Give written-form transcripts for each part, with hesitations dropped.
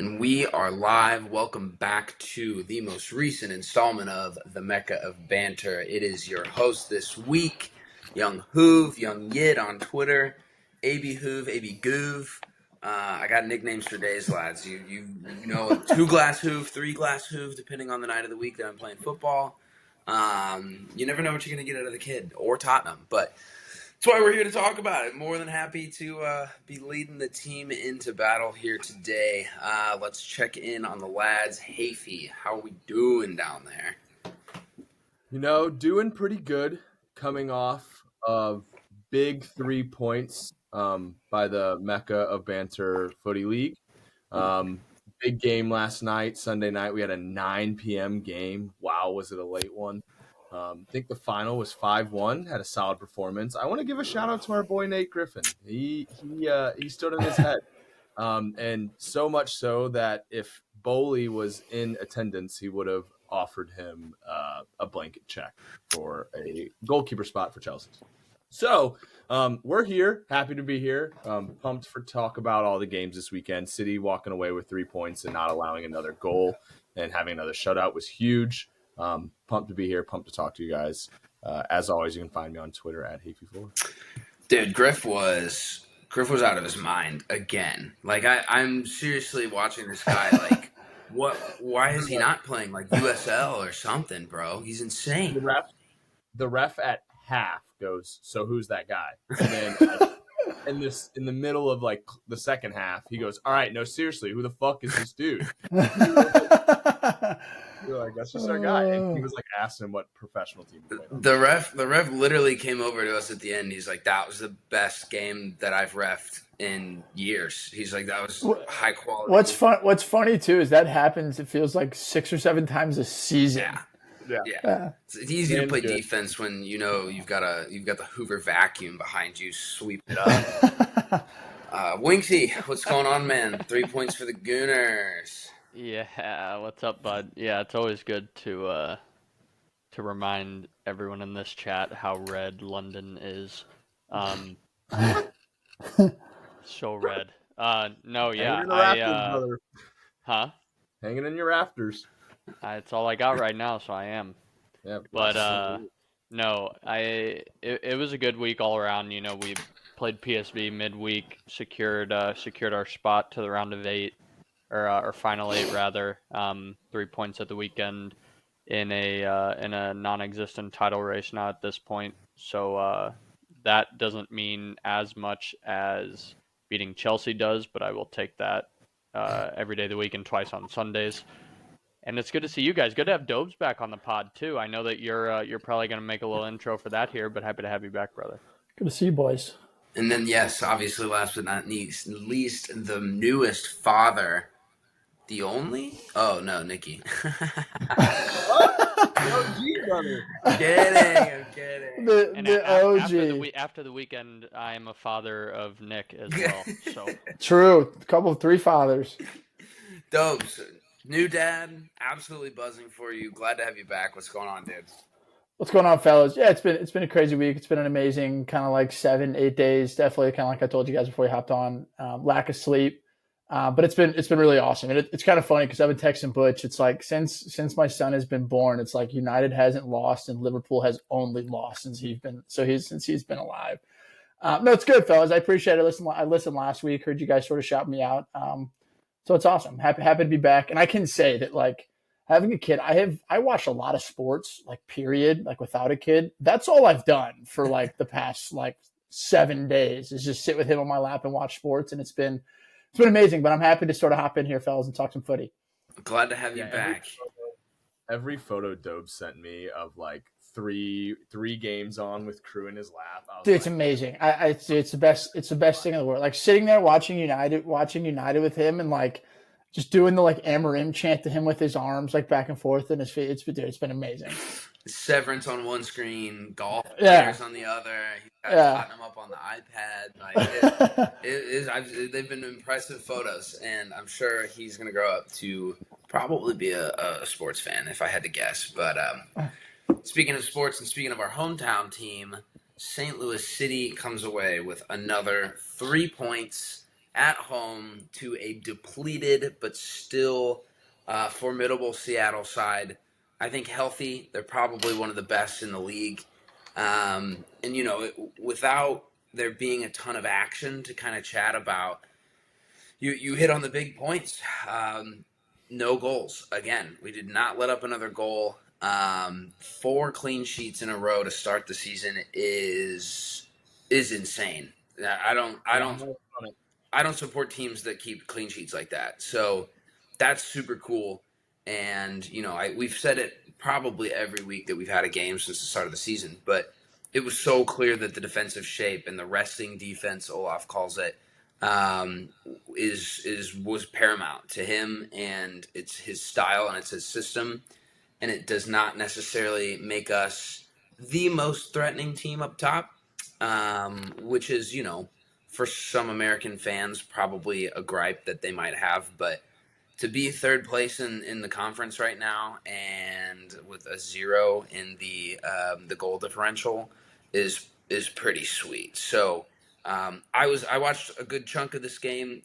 And we are live. Welcome back to the most recent installment of the Mecca of Banter. It is your host this week, Young Hoov, Young Yid on Twitter, AB Hoov, AB Goov. I got nicknames for days, lads. You know, 2-glass Hoov, 3-glass Hoov, depending on the night of the week that I'm playing football. You never know what you're going to get out of the kid or Tottenham, but that's why we're here to talk about it. More than happy to be leading the team into battle here today. Let's check in on the lads. Hafey, how are we doing down there? Doing pretty good, coming off of big 3 points by the Mecca of Banter Footy League. Big game last night, Sunday night. We had a 9 p.m. game. Wow, was it a late one? I think the final was 5-1. Had a solid performance. I want to give a shout out to our boy Nate Griffin. He stood on his head, and so much so that if Bowley was in attendance, he would have offered him a blanket check for a goalkeeper spot for Chelsea. So we're here, happy to be here, pumped for talk about all the games this weekend. City walking away with 3 points and not allowing another goal and having another shutout was huge. Pumped to be here, pumped to talk to you guys. As always, you can find me on Twitter at Hafey4. Dude, Griff was out of his mind again. Like I'm seriously watching this guy. Like, why is he not playing like USL or something, bro? He's insane. The ref at half goes, "So who's that guy?" And then in the middle of like the second half, he goes, "All right, no, seriously, who the fuck is this dude?" You're like, "That's just our guy." And he was like asking him what professional team he played on. The ref literally came over to us at the end. He's like, "That was the best game that I've refed in years." He's like, "That was high quality." What's funny too is that happens. It feels like 6 or 7 times a season. Yeah. It's easy to play defense when you know you've got the Hoover vacuum behind you, sweep it up. Winksy, what's going on, man? 3 points for the Gooners. Yeah, what's up, bud? Yeah, it's always good to remind everyone in this chat how red London is. So red. No, yeah, rafters, huh? Hanging in your rafters. It's all I got right now, so I am. Yeah, but no, it was a good week all around. You know, we played PSV midweek, secured our spot to the round of 8, or final 8 rather. 3 points at the weekend in a non-existent title race now at this point. So that doesn't mean as much as beating Chelsea does, but I will take that every day of the week and twice on Sundays. And it's good to see you guys. Good to have Dobes back on the pod too. I know that you're probably going to make a little intro for that here, but happy to have you back, brother. Good to see you, boys. And then, yes, obviously, last but not least, the newest father, the only? Oh no, Nikki. OG brother. I'm kidding. The OG. After the weekend, I am a father of Nick as well. So true. A couple of 3 fathers. Dobes, new dad, absolutely buzzing for you. Glad to have you back. What's going on, dude? What's going on, fellas? Yeah, it's been a crazy week. It's been an amazing kind of like 7-8 days. Definitely kind of like I told you guys before you hopped on. Lack of sleep. But it's been really awesome. And it's kind of funny because I've been texting Butch. It's like since my son has been born, it's like United hasn't lost and Liverpool has only lost since he's been alive. No, it's good, fellas. I appreciate it. I listened last week. Heard you guys sort of shout me out. So it's awesome. Happy to be back. And I can say that like having a kid, I watch a lot of sports, like period, like without a kid. That's all I've done for like the past like 7 days is just sit with him on my lap and watch sports. And it's been amazing, but I'm happy to sort of hop in here, fellas, and talk some footy. Glad to have you back. Every photo Dobe sent me of like three games on with crew in his lap. Dude, it's amazing. It's the best. It's the best thing in the world. Like sitting there watching United with him, and like just doing the like Amarim chant to him with his arms like back and forth and his feet. It's been amazing. Severance on one screen, golf players on the other. He's got Tottenham up on the iPad. Like they've been impressive photos, and I'm sure he's going to grow up to probably be a sports fan, if I had to guess. But speaking of sports and speaking of our hometown team, St. Louis City comes away with another 3 points at home to a depleted but still formidable Seattle side. I think healthy, they're probably one of the best in the league. And, without there being a ton of action to kind of chat about, you hit on the big points. No goals. Again, we did not let up another goal. 4 clean sheets in a row to start the season is insane. I don't support teams that keep clean sheets like that. So that's super cool. And we've said it probably every week that we've had a game since the start of the season, but it was so clear that the defensive shape and the resting defense, Olaf calls it, was paramount to him, and it's his style and it's his system, and it does not necessarily make us the most threatening team up top, which is for some American fans probably a gripe that they might have, but to be third place in the conference right now and with a 0 in the goal differential is pretty sweet. So I watched a good chunk of this game.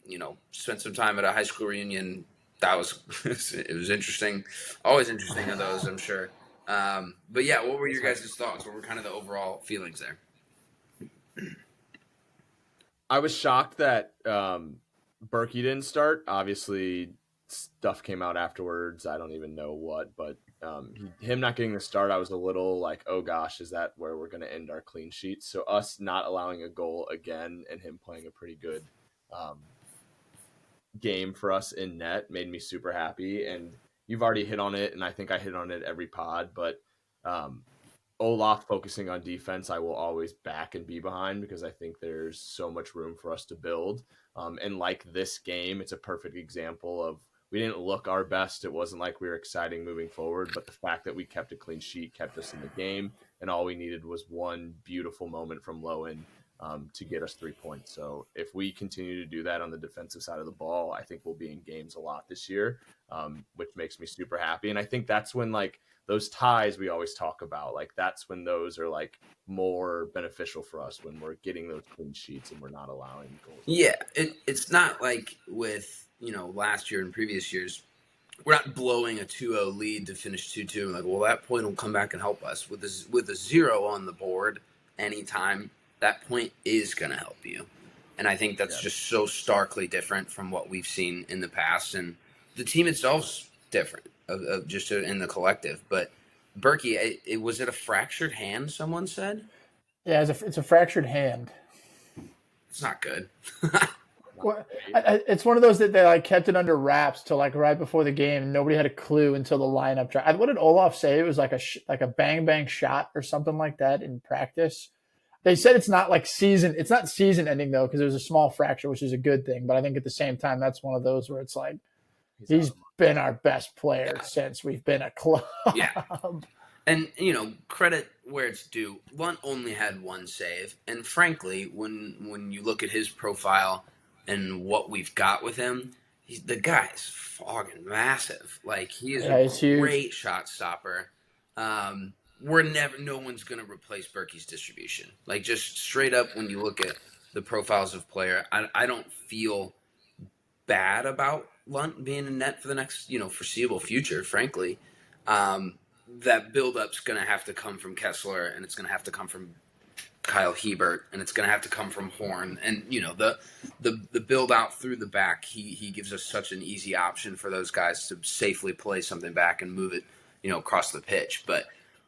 Spent some time at a high school reunion. That was it was interesting. Always interesting on those, I'm sure. But yeah, what were your guys' thoughts? What were kind of the overall feelings there? I was shocked that Berkey didn't start. Obviously, stuff came out afterwards. I don't even know what, but him not getting the start, I was a little like, oh gosh, is that where we're going to end our clean sheet? So us not allowing a goal again and him playing a pretty good game for us in net made me super happy. And you've already hit on it, and I think I hit on it every pod, but Olaf focusing on defense, I will always back and be behind, because I think there's so much room for us to build. And like this game, it's a perfect example of, we didn't look our best. It wasn't like we were exciting moving forward, but the fact that we kept a clean sheet kept us in the game, and all we needed was one beautiful moment from Lowen to get us 3 points. So if we continue to do that on the defensive side of the ball, I think we'll be in games a lot this year, which makes me super happy. And I think that's when those ties we always talk about, that's when those are more beneficial for us, when we're getting those clean sheets and we're not allowing goals. Yeah, it's not like with last year and previous years, we're not blowing a 2-0 lead to finish 2-2. That point will come back and help us. With a 0 on the board anytime, that point is going to help you. And I think that's just so starkly different from what we've seen in the past. And the team itself's different of just in the collective. But Berkey, was it a fractured hand, someone said? Yeah, it's a fractured hand. It's not good. Well, it's one of those that they kept it under wraps till right before the game, and nobody had a clue until the lineup dropped. What did Olaf say? It was like a bang bang shot or something like that in practice. They said it's not it's not season ending though, because it was a small fracture, which is a good thing. But I think at the same time, that's one of those where it's he's been our best player since we've been a club. Yeah. And, credit where it's due. Lunt only had 1 save. And frankly, when you look at his profile and what we've got with him, the guy's fucking massive. He is a great shot stopper. No one's going to replace Berkey's distribution. Just straight up, when you look at the profiles of player, I don't feel bad about Lunt being in net for the next, foreseeable future, frankly. That build-up's going to have to come from Kessler, and it's going to have to come from Kyle Hebert, and it's going to have to come from Horn. And, the build-out through the back, he gives us such an easy option for those guys to safely play something back and move it, across the pitch. But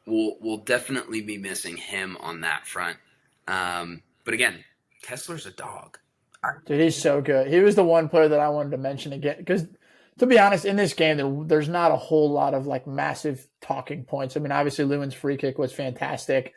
we'll definitely be missing him on that front. But again, Kessler's a dog. Dude, he's so good. He was the one player that I wanted to mention again, because to be honest, in this game, there's not a whole lot of massive talking points. I mean, obviously Lowen's free kick was fantastic.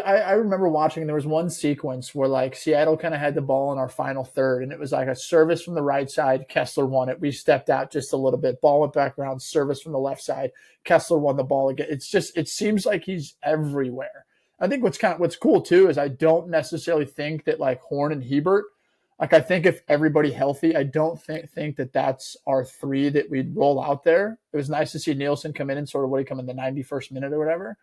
I remember watching, there was one sequence where Seattle kind of had the ball in our final third, and it was a service from the right side. Kessler won it. We stepped out just a little bit. Ball went back around, service from the left side. Kessler won the ball again. It seems like he's everywhere. I think what's cool too is I don't necessarily think that Horn and Hebert, I think if everybody healthy, I don't think that that's our 3 that we'd roll out there. It was nice to see Nielsen come in and sort of come in the 91st minute or whatever.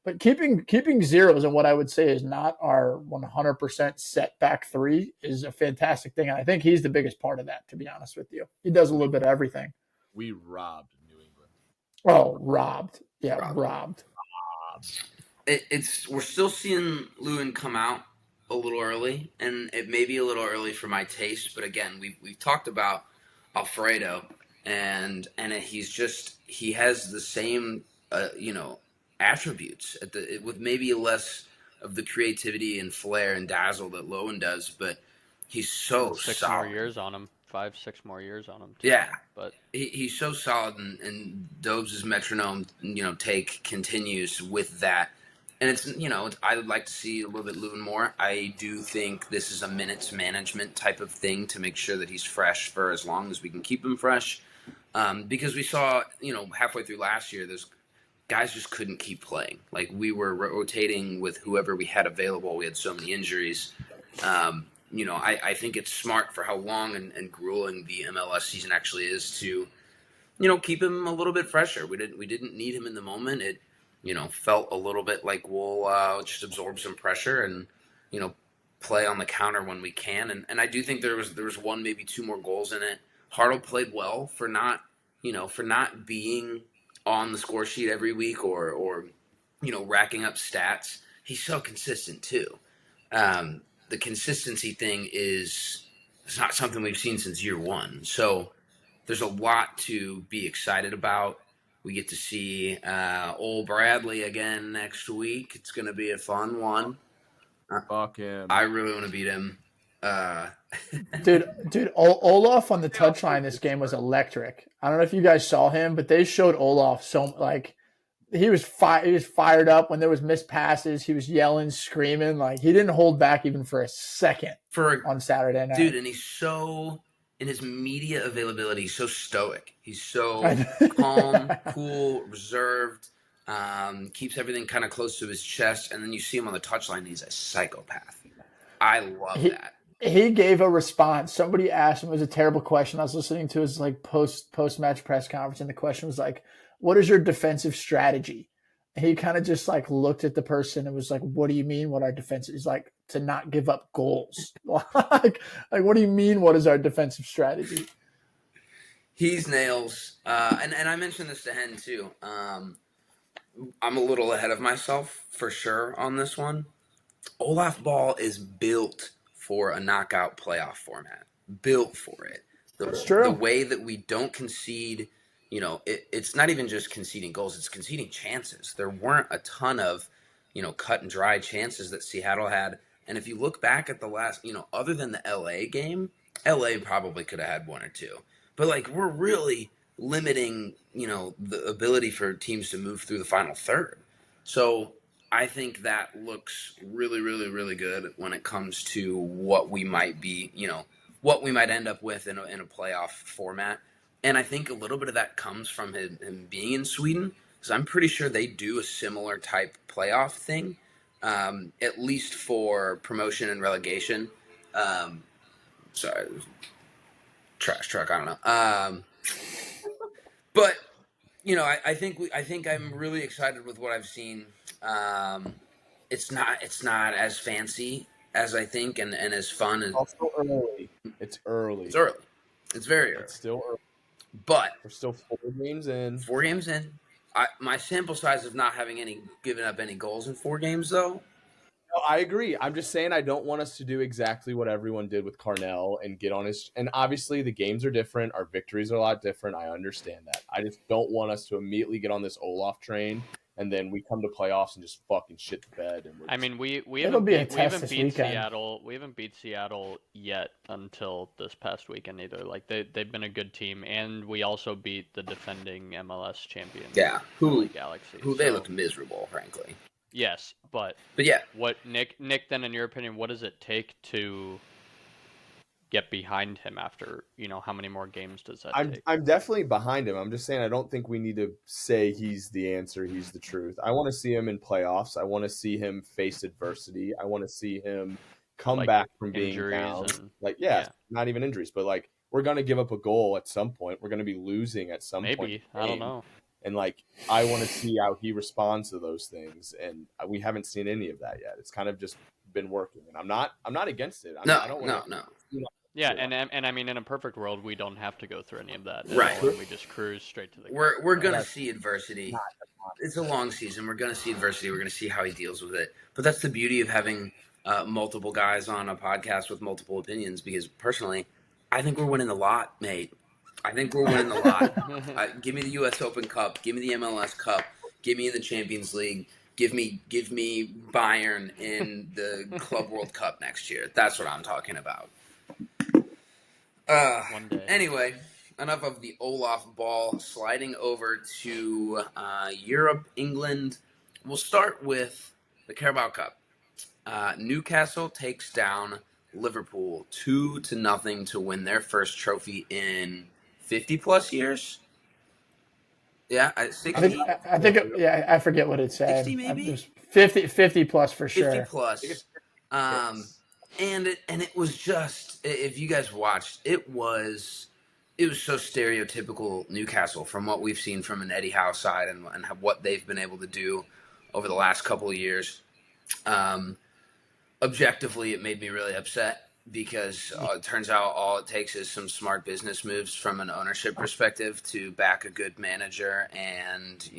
But keeping zeros and what I would say is not our 100% set back three is a fantastic thing. And I think he's the biggest part of that, to be honest with you. He does a little bit of everything. We robbed New England. Oh, robbed. Yeah, robbed. We're still seeing Lowen come out a little early, and it may be a little early for my taste. But again, we've talked about Alfredo, and he has the same attributes with maybe less of the creativity and flair and dazzle that Lowen does, but he's so 6 solid. more years on him. 5-6 more years on him. Too. Yeah, but he's so solid, and Dobbs' metronome take continues with that. And I would like to see a little bit Lowen more. I do think this is a minutes management type of thing to make sure that he's fresh for as long as we can keep him fresh. Because we saw, halfway through last year, those guys just couldn't keep playing. Like, we were rotating with whoever we had available. We had so many injuries. I think it's smart for how long and grueling the MLS season actually is to, keep him a little bit fresher. We didn't need him in the moment. It felt a little bit like we'll just absorb some pressure and, play on the counter when we can. And I do think there was one, maybe two more goals in it. Hartle played well for not being on the score sheet every week or racking up stats. He's so consistent too. The consistency thing it's not something we've seen since year one. So there's a lot to be excited about. We get to see old Bradley again next week. It's going to be a fun one. Fuck him. I really want to beat him. Dude, Olaf on the touchline this game was electric. I don't know if you guys saw him, but they showed Olaf he was fired up when there was missed passes. He was yelling, screaming. Like, he didn't hold back even for a second on Saturday night. Dude, and he's so, in his media availability, he's so stoic. He's so calm, cool, reserved, keeps everything kind of close to his chest. And then you see him on the touchline, he's a psychopath. I love that. He gave a response. Somebody asked him, it was a terrible question. I was listening to his post-match press conference, and the question was like, what is your defensive strategy? And he kind of just looked at the person and was like, what do you mean what our defense is? Like, to not give up goals. like what do you mean what is our defensive strategy? He's nails. And I mentioned this to Hen too. I'm a little ahead of myself for sure on this one. Olaf Ball is built for a knockout playoff format. Built for it. It's true. The way that we don't concede, it's not even just conceding goals, it's conceding chances. There weren't a ton of, cut and dry chances that Seattle had. And if you look back at the last, other than the LA game, LA probably could have had one or two. But we're really limiting, the ability for teams to move through the final third. So I think that looks really, really, really good when it comes to what we might be, what we might end up with in a playoff format. And I think a little bit of that comes from him being in Sweden, because I'm pretty sure they do a similar type playoff thing, at least for promotion and relegation. Sorry, trash truck. I don't know. But I think I'm really excited with what I've seen. It's not as fancy as I think, and as fun as. Also early. It's early. It's early. It's very early. It's still early. But we're still 4 games in. 4 games in. My sample size of not having given up any goals in 4 games, though. No, I agree. I'm just saying I don't want us to do exactly what everyone did with Carnell and get on his. And obviously the games are different. Our victories are a lot different. I understand that. I just don't want us to immediately get on this Olaf train and then we come to playoffs and just fucking shit the bed. And we haven't beat Seattle. We haven't beat Seattle yet until this past weekend either. Like, they've been a good team, and we also beat the defending MLS champion. Yeah, Galaxy. They look miserable, frankly. Yes, but yeah. What Nick? Then, in your opinion, what does it take to get behind him after, how many more games does that take? I'm definitely behind him. I'm just saying I don't think we need to say he's the answer, he's the truth. I want to see him in playoffs. I want to see him face adversity. I want to see him come back from being down. Not even injuries, but we're going to give up a goal at some point. We're going to be losing at some point. Maybe. I don't know. And like, I want to see how he responds to those things, and we haven't seen any of that yet. It's kind of just been working, and I'm not against it. I don't want No. Yeah, and I mean, in a perfect world, we don't have to go through any of that at Right. all, and we just cruise straight to the. We're gonna see adversity. It's a long season. We're gonna see adversity. We're gonna see how he deals with it. But that's the beauty of having multiple guys on a podcast with multiple opinions. Because personally, I think we're winning the lot, mate. I think we're winning the lot. Give me the U.S. Open Cup. Give me the MLS Cup. Give me the Champions League. Give me Bayern in the Club World Cup next year. That's what I'm talking about. One day. Anyway, enough of the Olaf ball. Sliding over to Europe, England. We'll start with the Carabao Cup. Newcastle takes down Liverpool 2-0 to win their first trophy in 50 plus years. Yeah, 60. I forget what it said. 60 maybe? There's 50 plus for sure. 50 plus. And it was just, if you guys watched, it was so stereotypical Newcastle from what we've seen from an Eddie Howe side and what they've been able to do over the last couple of years. Objectively, it made me really upset because it turns out all it takes is some smart business moves from an ownership perspective to back a good manager and,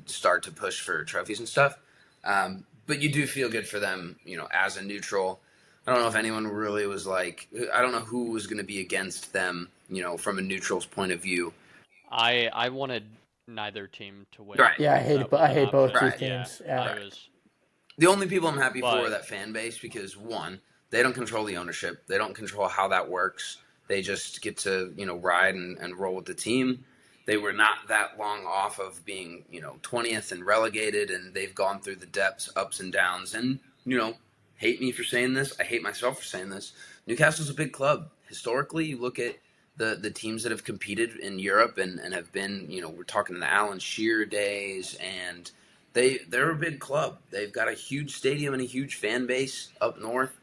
start to push for trophies and stuff. But you do feel good for them, as a neutral. I don't know if anyone really was like, I don't know who was going to be against them, from a neutral's point of view. I wanted neither team to win. Right. Yeah, I hate both teams. Yeah. The only people I'm happy for are that fan base because, one, they don't control the ownership. They don't control how that works. They just get to, ride and roll with the team. They were not that long off of being, 20th and relegated, and they've gone through the depths, ups and downs. And, hate me for saying this. I hate myself for saying this. Newcastle's a big club. Historically, you look at the teams that have competed in Europe and have been, we're talking the Alan Shearer days, and they're a big club. They've got a huge stadium and a huge fan base up north.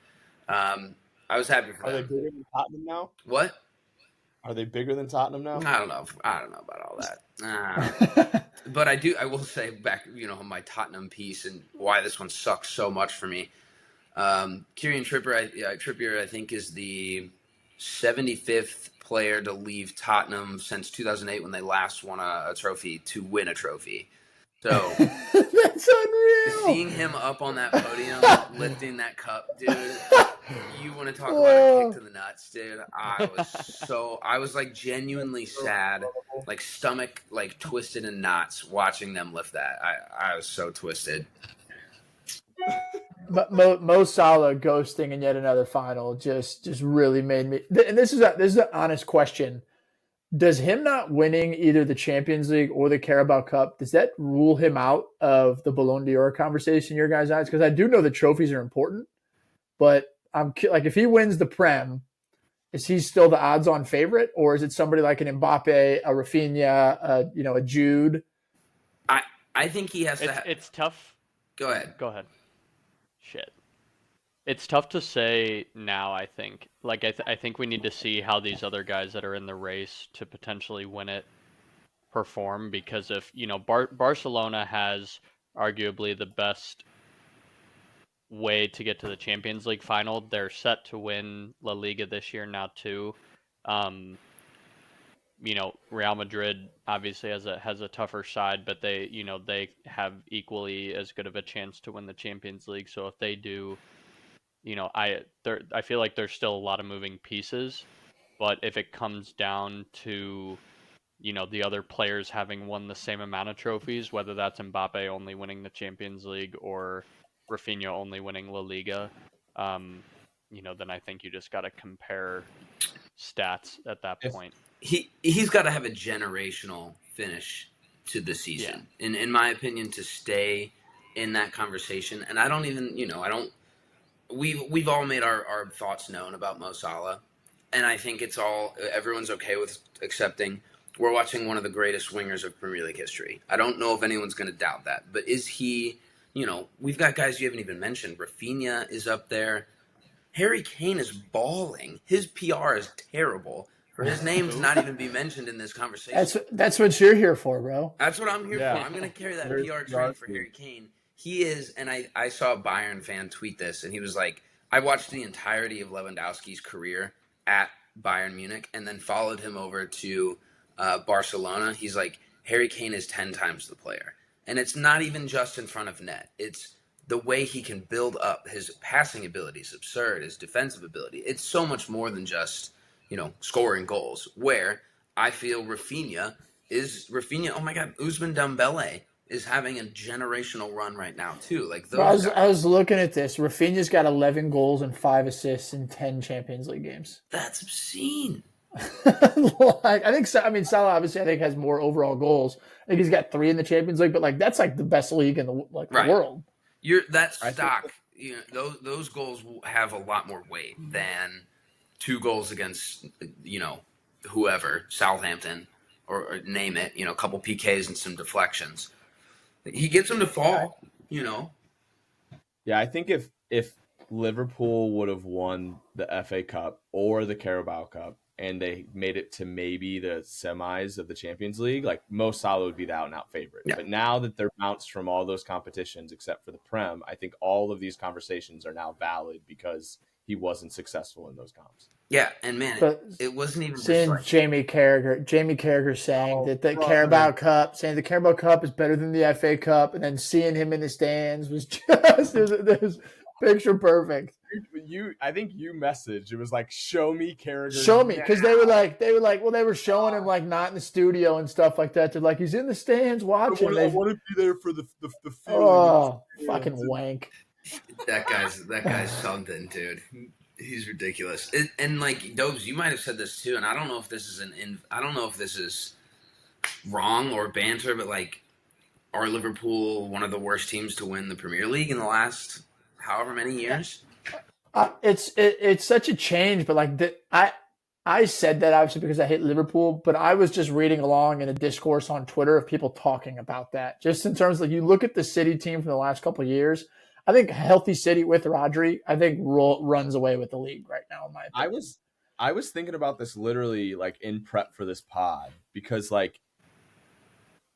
I was happy for them. Are they bigger than Tottenham now? What? Are they bigger than Tottenham now? I don't know about all that. But I will say back, on my Tottenham piece and why this one sucks so much for me. Kieran Trippier, I think, is the 75th player to leave Tottenham since 2008 when they last won a trophy to win a trophy. So that's unreal. Seeing him up on that podium, lifting that cup, dude. You want to talk about a kick to the nuts, dude? I was like genuinely sad, like stomach like twisted in knots watching them lift that. I was so twisted. But Mo Salah ghosting in yet another final just really made me. And this is an honest question. Does him not winning either the Champions League or the Carabao Cup, does that rule him out of the Ballon d'Or conversation in your guys' eyes? Because I do know the trophies are important, but I'm like, if he wins the Prem, is he still the odds-on favorite, or is it somebody like an Mbappe, a Rafinha, a Jude? I think he has to. It's tough. Go ahead. Shit. It's tough to say now, I think. Like, I think we need to see how these other guys that are in the race to potentially win it perform, because if, Barcelona has arguably the best way to get to the Champions League final. They're set to win La Liga this year now too. Real Madrid obviously has a tougher side, but they have equally as good of a chance to win the Champions League. So if they do, I feel like there's still a lot of moving pieces, but if it comes down to, the other players having won the same amount of trophies, whether that's Mbappe only winning the Champions League or Rafinha only winning La Liga, then I think you just got to compare stats at that point. He's got to have a generational finish to the season, in my opinion, to stay in that conversation. And I don't even, we've all made our thoughts known about Mo Salah, and I think everyone's okay with accepting we're watching one of the greatest wingers of Premier League history. I don't know if anyone's going to doubt that, but is he, we've got guys you haven't even mentioned. Rafinha is up there. Harry Kane is balling. His PR is terrible. For his name to not even be mentioned in this conversation. That's what you're here for, bro. That's what I'm here Yeah. for. I'm going to carry that There's PR the train for argument. Harry Kane. He is, and I saw a Bayern fan tweet this, and he was like, I watched the entirety of Lewandowski's career at Bayern Munich and then followed him over to Barcelona. He's like, Harry Kane is 10 times the player. And it's not even just in front of net. It's the way he can build up. His passing ability is absurd. His defensive ability. It's so much more than just, scoring goals. Where I feel Rafinha, oh my God, Ousmane Dembele is having a generational run right now too. Like those I was looking at this. Rafinha's got 11 goals and 5 assists in 10 Champions League games. That's obscene. Salah obviously I think has more overall goals. I think he's got 3 in the Champions League, but that's like the best league in the Right. world. That stock. Those goals will have a lot more weight than 2 goals against whoever, Southampton or name it. A couple PKs and some deflections. He gets them to fall. Yeah, I think if Liverpool would have won the FA Cup or the Carabao Cup and they made it to maybe the semis of the Champions League, like Mo Salah would be the out-and-out favorite. Yeah. But now that they're bounced from all those competitions except for the Prem, I think all of these conversations are now valid because he wasn't successful in those comps. Yeah, and man, it wasn't even seeing just like, Jamie Carragher saying that the Carabao Cup, saying the Carabao Cup is better than the FA Cup, and then seeing him in the stands was just there's picture perfect. I think you messaged. It was like, show me Carragher. Show me, because they were like, well, they were showing him like not in the studio and stuff like that. They're like, he's in the stands watching. I want to be there for the feeling. Oh, fucking wank! That guy's something, dude. He's ridiculous. And like Dobes, you might have said this too, and I don't know if this is wrong or banter, but like, are Liverpool one of the worst teams to win the Premier League in the last however many years? It's such a change, but like I said that obviously because I hate Liverpool, but I was just reading along in a discourse on Twitter of people talking about that. Just in terms of you look at the City team from the last couple of years, I think a healthy City with Rodri, I think runs away with the league right now. In my opinion, I was thinking about this literally like in prep for this pod because like,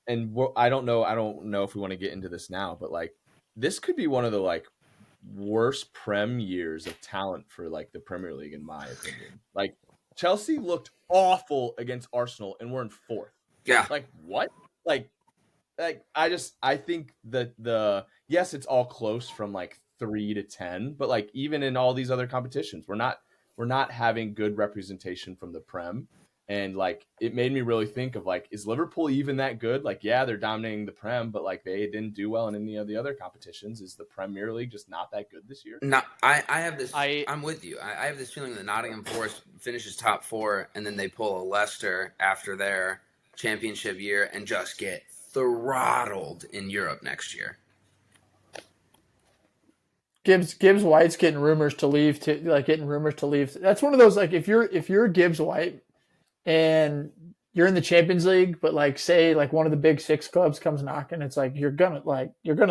and I don't know if we want to get into this now, but like this could be one of the like worst Prem years of talent for like the Premier League in my opinion. Like Chelsea looked awful against Arsenal and we're in 4th. Yeah. Like what? Like I think that yes, it's all close from like 3 to 10, but like even in all these other competitions, we're not having good representation from the Prem. And like it made me really think of like, is Liverpool even that good? Like, yeah, they're dominating the Prem, but like they didn't do well in any of the other competitions. Is the Premier League just not that good this year? No, I have this. I'm with you. I have this feeling that Nottingham Forest finishes top 4, and then they pull a Leicester after their championship year and just get throttled in Europe next year. Gibbs White's getting rumors to leave. That's one of those like if you're Gibbs White and you're in the Champions League, but like say like one of the big 6 clubs comes knocking, it's like you're gonna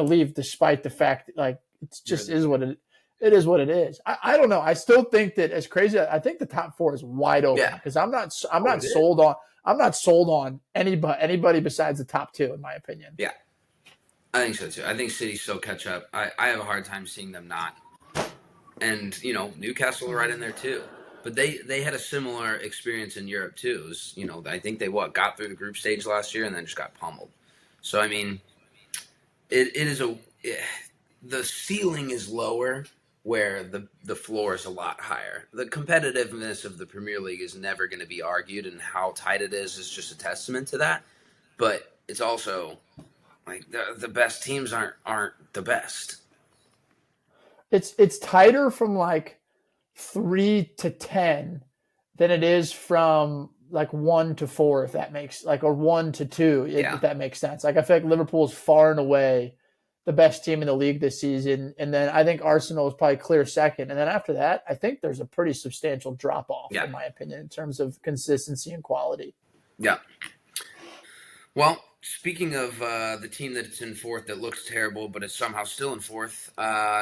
leave despite the fact that like it's just is what it is what it is. I don't know. I still think that as crazy, I think the top 4 is wide open because I'm not sold on anybody besides the top 2 in my opinion. Yeah, I think so too. I think City still catch up. I have a hard time seeing them not. And Newcastle are right in there too. But they had a similar experience in Europe too. It was, I think they got through the group stage last year and then just got pummeled. So I mean, the ceiling is lower where the floor is a lot higher. The competitiveness of the Premier League is never going to be argued, and how tight it is just a testament to that. But it's also like the best teams aren't the best. It's tighter from like 3 to 10 than it is from like 1 to 4, if that makes or 1 to 2, if that makes sense. Like I feel like Liverpool is far and away the best team in the league this season, and then I think Arsenal is probably clear second, and then after that, I think there's a pretty substantial drop off in my opinion in terms of consistency and quality. Yeah. Well, Speaking of the team that's in fourth that looks terrible but is somehow still in fourth,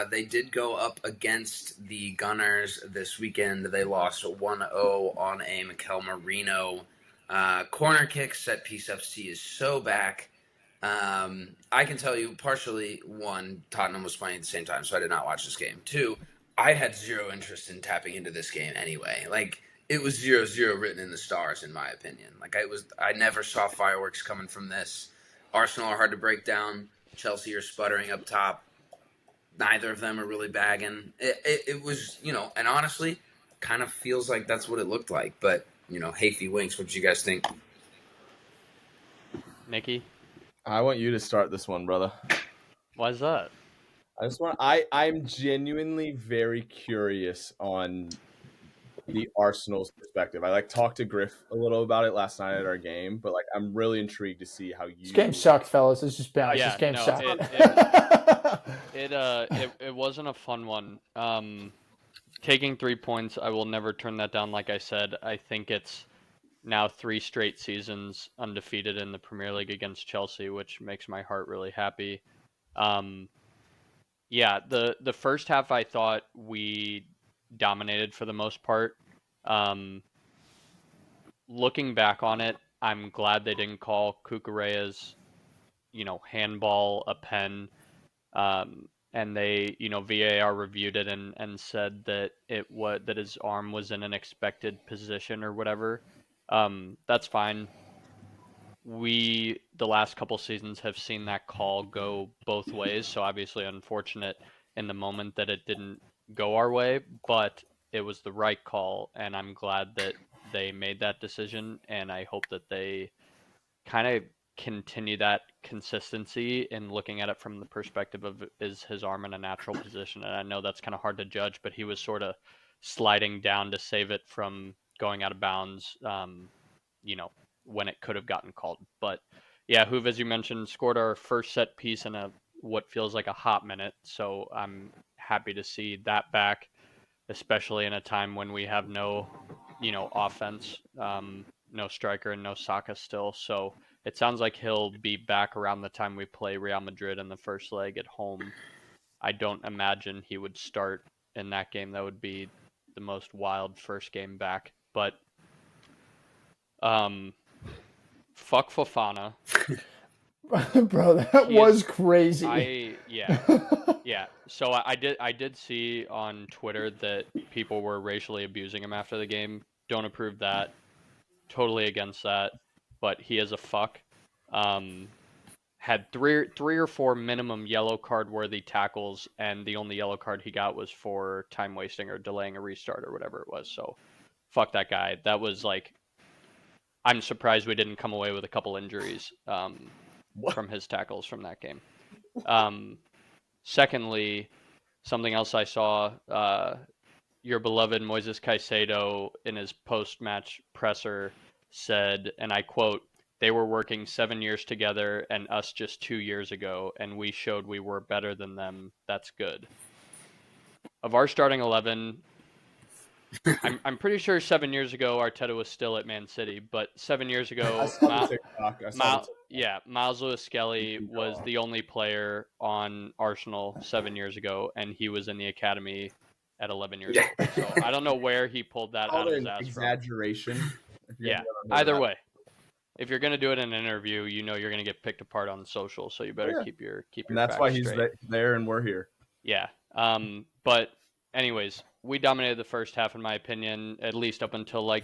they did go up against the Gunners this weekend. They lost 1-0 on a Mikel Marino corner kick. Set piece FC is so back. I can tell you partially, one, Tottenham was playing at the same time, so I did not watch this game. Two, I had zero interest in tapping into this game anyway. Like, it was 0-0 written in the stars, in my opinion. Like, I never saw fireworks coming from this. Arsenal are hard to break down. Chelsea are sputtering up top. Neither of them are really bagging. It was, and honestly, kind of feels like that's what it looked like. But, Hafey winks. What did you guys think? Nikki, I want you to start this one, brother. why's that? I'm genuinely very curious on the Arsenal's perspective. I talked to Griff a little about it last night at our game, but I'm really intrigued to see how you. This game sucked, fellas. It's just bad. This game sucked. It wasn't a fun one. Taking 3 points, I will never turn that down. Like I said, I think it's now 3 straight seasons undefeated in the Premier League against Chelsea, which makes my heart really happy. Yeah, the first half I thought we dominated for the most part. Looking back on it, I'm glad they didn't call Cucurella's, handball a pen. And they, VAR reviewed it and said that that his arm was in an expected position or whatever. That's fine. The last couple seasons have seen that call go both ways, so obviously unfortunate in the moment that it didn't go our way, but it was the right call, and I'm glad that they made that decision, and I hope that they kind of continue that consistency in looking at it from the perspective of, is his arm in a natural position? And I know that's kind of hard to judge, but he was sort of sliding down to save it from going out of bounds, when it could have gotten called. But yeah, Hoove, as you mentioned, scored our first set piece in what feels like a hot minute. So I'm happy to see that back, especially in a time when we have no, offense, no striker and no Saka still. So it sounds like he'll be back around the time we play Real Madrid in the first leg at home. I don't imagine he would start in that game. That would be the most wild first game back. But fuck Fofana. Bro, that was crazy. Yeah. So I did see on Twitter that people were racially abusing him after the game. Don't approve that. Totally against that. But he is a fuck. Had three or four minimum yellow card worthy tackles, and the only yellow card he got was for time wasting or delaying a restart or whatever it was. So fuck that guy. That was I'm surprised we didn't come away with a couple injuries from his tackles from that game. Secondly, something else I saw, your beloved Moises Caicedo in his post-match presser said, and I quote, "They were working 7 years together and us just 2 years ago, and we showed we were better than them. That's good." Of our starting 11, I'm pretty sure 7 years ago Arteta was still at Man City, but 7 years ago, Miles Lewis-Skelly was the only player on Arsenal 7 years ago, and he was in the academy at 11 years old. So I don't know where he pulled that out of his ass exaggeration. from. Yeah. Either way, if you're gonna do it in an interview, you're gonna get picked apart on social, so you better keep your And that's facts why he's straight. there, and we're here. Yeah. But anyways, we dominated the first half in my opinion, at least up until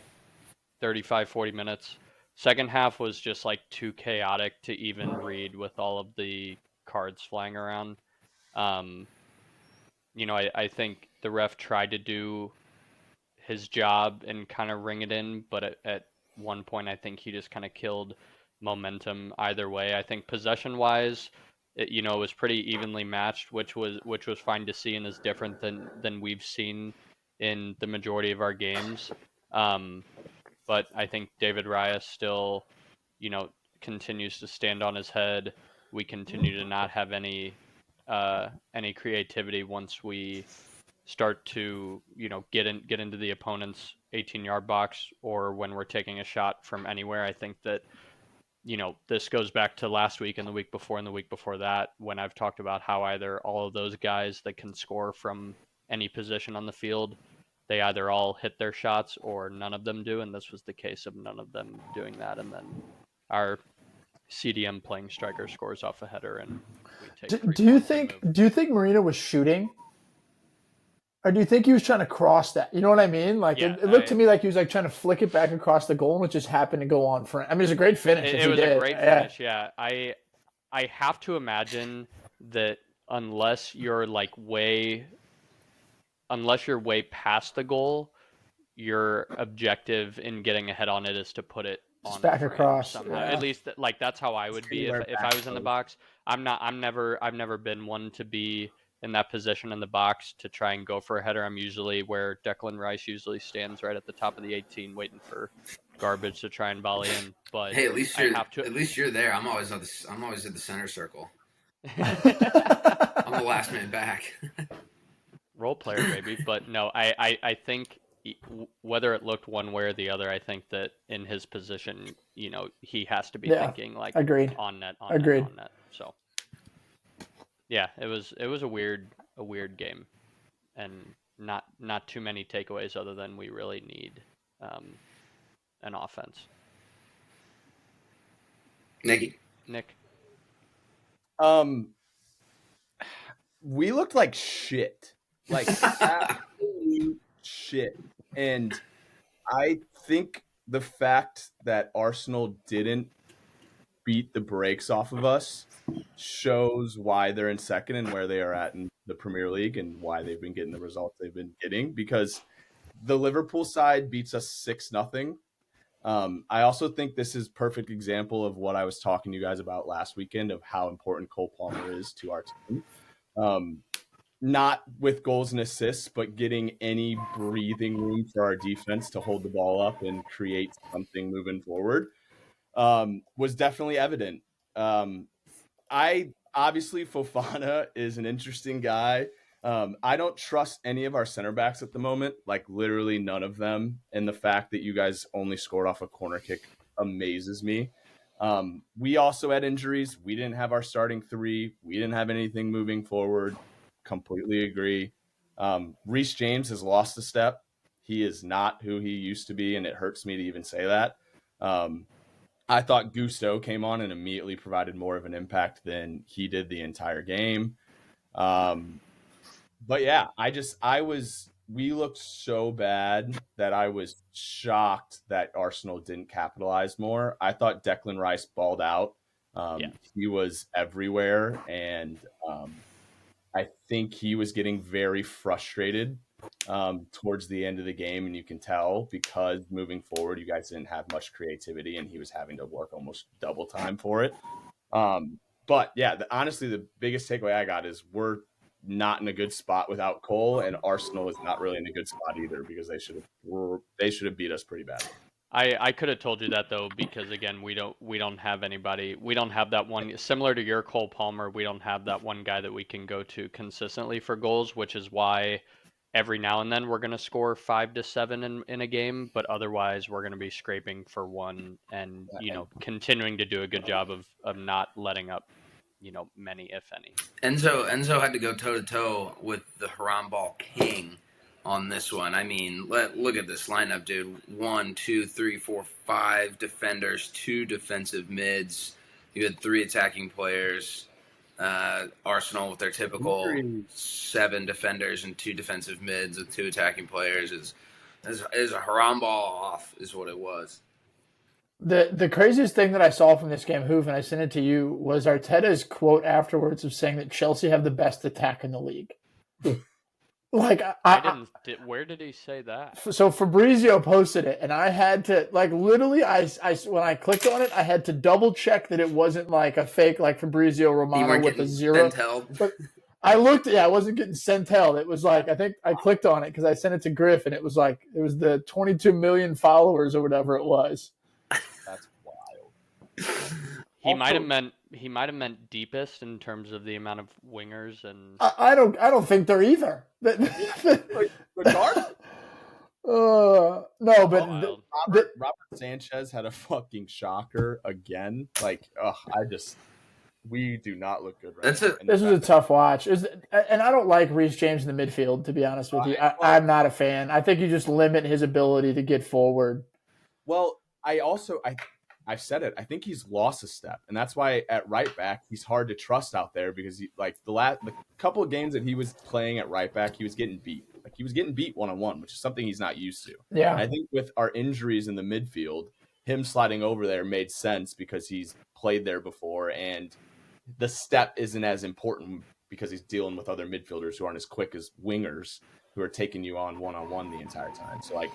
35, 40 minutes. Second half was just too chaotic to even read with all of the cards flying around. I think the ref tried to do his job and kind of ring it in, but at one point I think he just kind of killed momentum either way. I think possession wise, it was pretty evenly matched, which was fine to see and is different than we've seen in the majority of our games. But I think David Raya still, continues to stand on his head. We continue to not have any creativity once we start to, get into the opponent's 18-yard box or when we're taking a shot from anywhere. I think that this goes back to last week and the week before and the week before that, when I've talked about how either all of those guys that can score from any position on the field, they either all hit their shots or none of them do. And this was the case of none of them doing that. And then our CDM playing striker scores off a header and we take 3 Do you points and think move. do you think Marino was shooting? Or do you think he was trying to cross that? You know what I mean? Like Yeah, it looked to me like he was like trying to flick it back across the goal, and it just happened to go on for. I mean, it was a great finish. It was a great finish. Yeah. I have to imagine that unless you're way past the goal, your objective in getting ahead on it is to put it Just on back the frame across, somehow. yeah. At least that's how I would be if I was in the box. I've never been one to be in that position in the box to try and go for a header. I'm usually where Declan Rice usually stands, right at the top of the 18, waiting for garbage to try and volley in. But Hey, at least I have to. you're there. I'm always at the center circle. I'm the last man back. Role player, baby. But no, I think whether it looked one way or the other, I think that in his position, he has to be thinking like agreed. on net, agreed. net, on net. So yeah, it was a weird game, and not too many takeaways other than we really need an offense. Nick. We looked like shit. Like absolute shit. And I think the fact that Arsenal didn't beat the brakes off of us shows why they're in second and where they are at in the Premier League and why they've been getting the results they've been getting, because the Liverpool side beats us 6-0. I also think this is a perfect example of what I was talking to you guys about last weekend of how important Cole Palmer is to our team. Not with goals and assists, but getting any breathing room for our defense to hold the ball up and create something moving forward was definitely evident. Obviously Fofana is an interesting guy. I don't trust any of our center backs at the moment, like literally none of them. And the fact that you guys only scored off a corner kick amazes me. We also had injuries. We didn't have our starting 3. We didn't have anything moving forward. Completely agree. Reece James has lost a step. He is not who he used to be, and it hurts me to even say that. I thought Gusto came on and immediately provided more of an impact than he did the entire game. But yeah, we looked so bad that I was shocked that Arsenal didn't capitalize more. I thought Declan Rice balled out. He was everywhere, and I think he was getting very frustrated towards the end of the game, and you can tell because moving forward, you guys didn't have much creativity, and he was having to work almost double time for it. But yeah, honestly, the biggest takeaway I got is we're not in a good spot without Cole, and Arsenal is not really in a good spot either because they should have beat us pretty bad. I could have told you that though, because again, we don't have anybody. We don't have that one similar to your Cole Palmer. We don't have that one guy that we can go to consistently for goals, which is why every now and then we're going to score 5 to 7 in a game, but otherwise we're going to be scraping for 1 and continuing to do a good job of not letting up many, if any. Enzo had to go toe to toe with the Haram Ball King on this one. I mean, look at this lineup, dude. 1, 2, 3, 4, 5 defenders, 2 defensive mids. You had 3 attacking players. Arsenal with their typical 7 defenders and 2 defensive mids with 2 attacking players is a Haram Ball off, is what it was. The craziest thing that I saw from this game, Hoof, and I sent it to you, was Arteta's quote afterwards of saying that Chelsea have the best attack in the league. Like where did he say that? So Fabrizio posted it, and I had to literally, I when I clicked on it, I had to double check that it wasn't like a fake like Fabrizio Romano with a 0. But I looked, I wasn't getting Centel. It was like I think I clicked on it because I sent it to Griff, and it was the 22 million followers or whatever it was. That's wild. He might have meant deepest in terms of the amount of wingers, and I don't think they're either. Regardless. No, but Wild. Robert Sanchez had a fucking shocker again. Like, we do not look good right That's now. it. this was a tough watch. And I don't like Reece James in the midfield, to be honest with you. I'm not a fan. I think you just limit his ability to get forward. Well, I've said it. I think he's lost a step, and that's why at right back he's hard to trust out there because the couple of games that he was playing at right back, he was getting beat. Like he was getting beat 1-on-1, which is something he's not used to. Yeah. And I think with our injuries in the midfield, him sliding over there made sense because he's played there before, and the step isn't as important because he's dealing with other midfielders who aren't as quick as wingers who are taking you on 1-on-1 the entire time. So like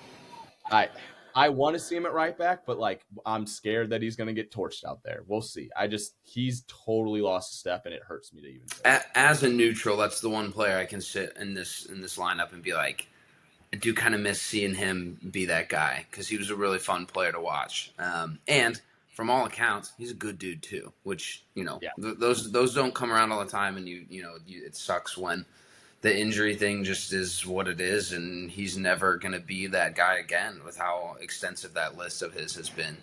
I want to see him at right back, but like I'm scared that he's going to get torched out there. We'll see. He's totally lost a step, and it hurts me to even say. As a neutral, that's the one player I can sit in this lineup and be like, I do kind of miss seeing him be that guy because he was a really fun player to watch. And from all accounts, he's a good dude too. Which those don't come around all the time, and it sucks when the injury thing just is what it is, and he's never going to be that guy again with how extensive that list of his has been.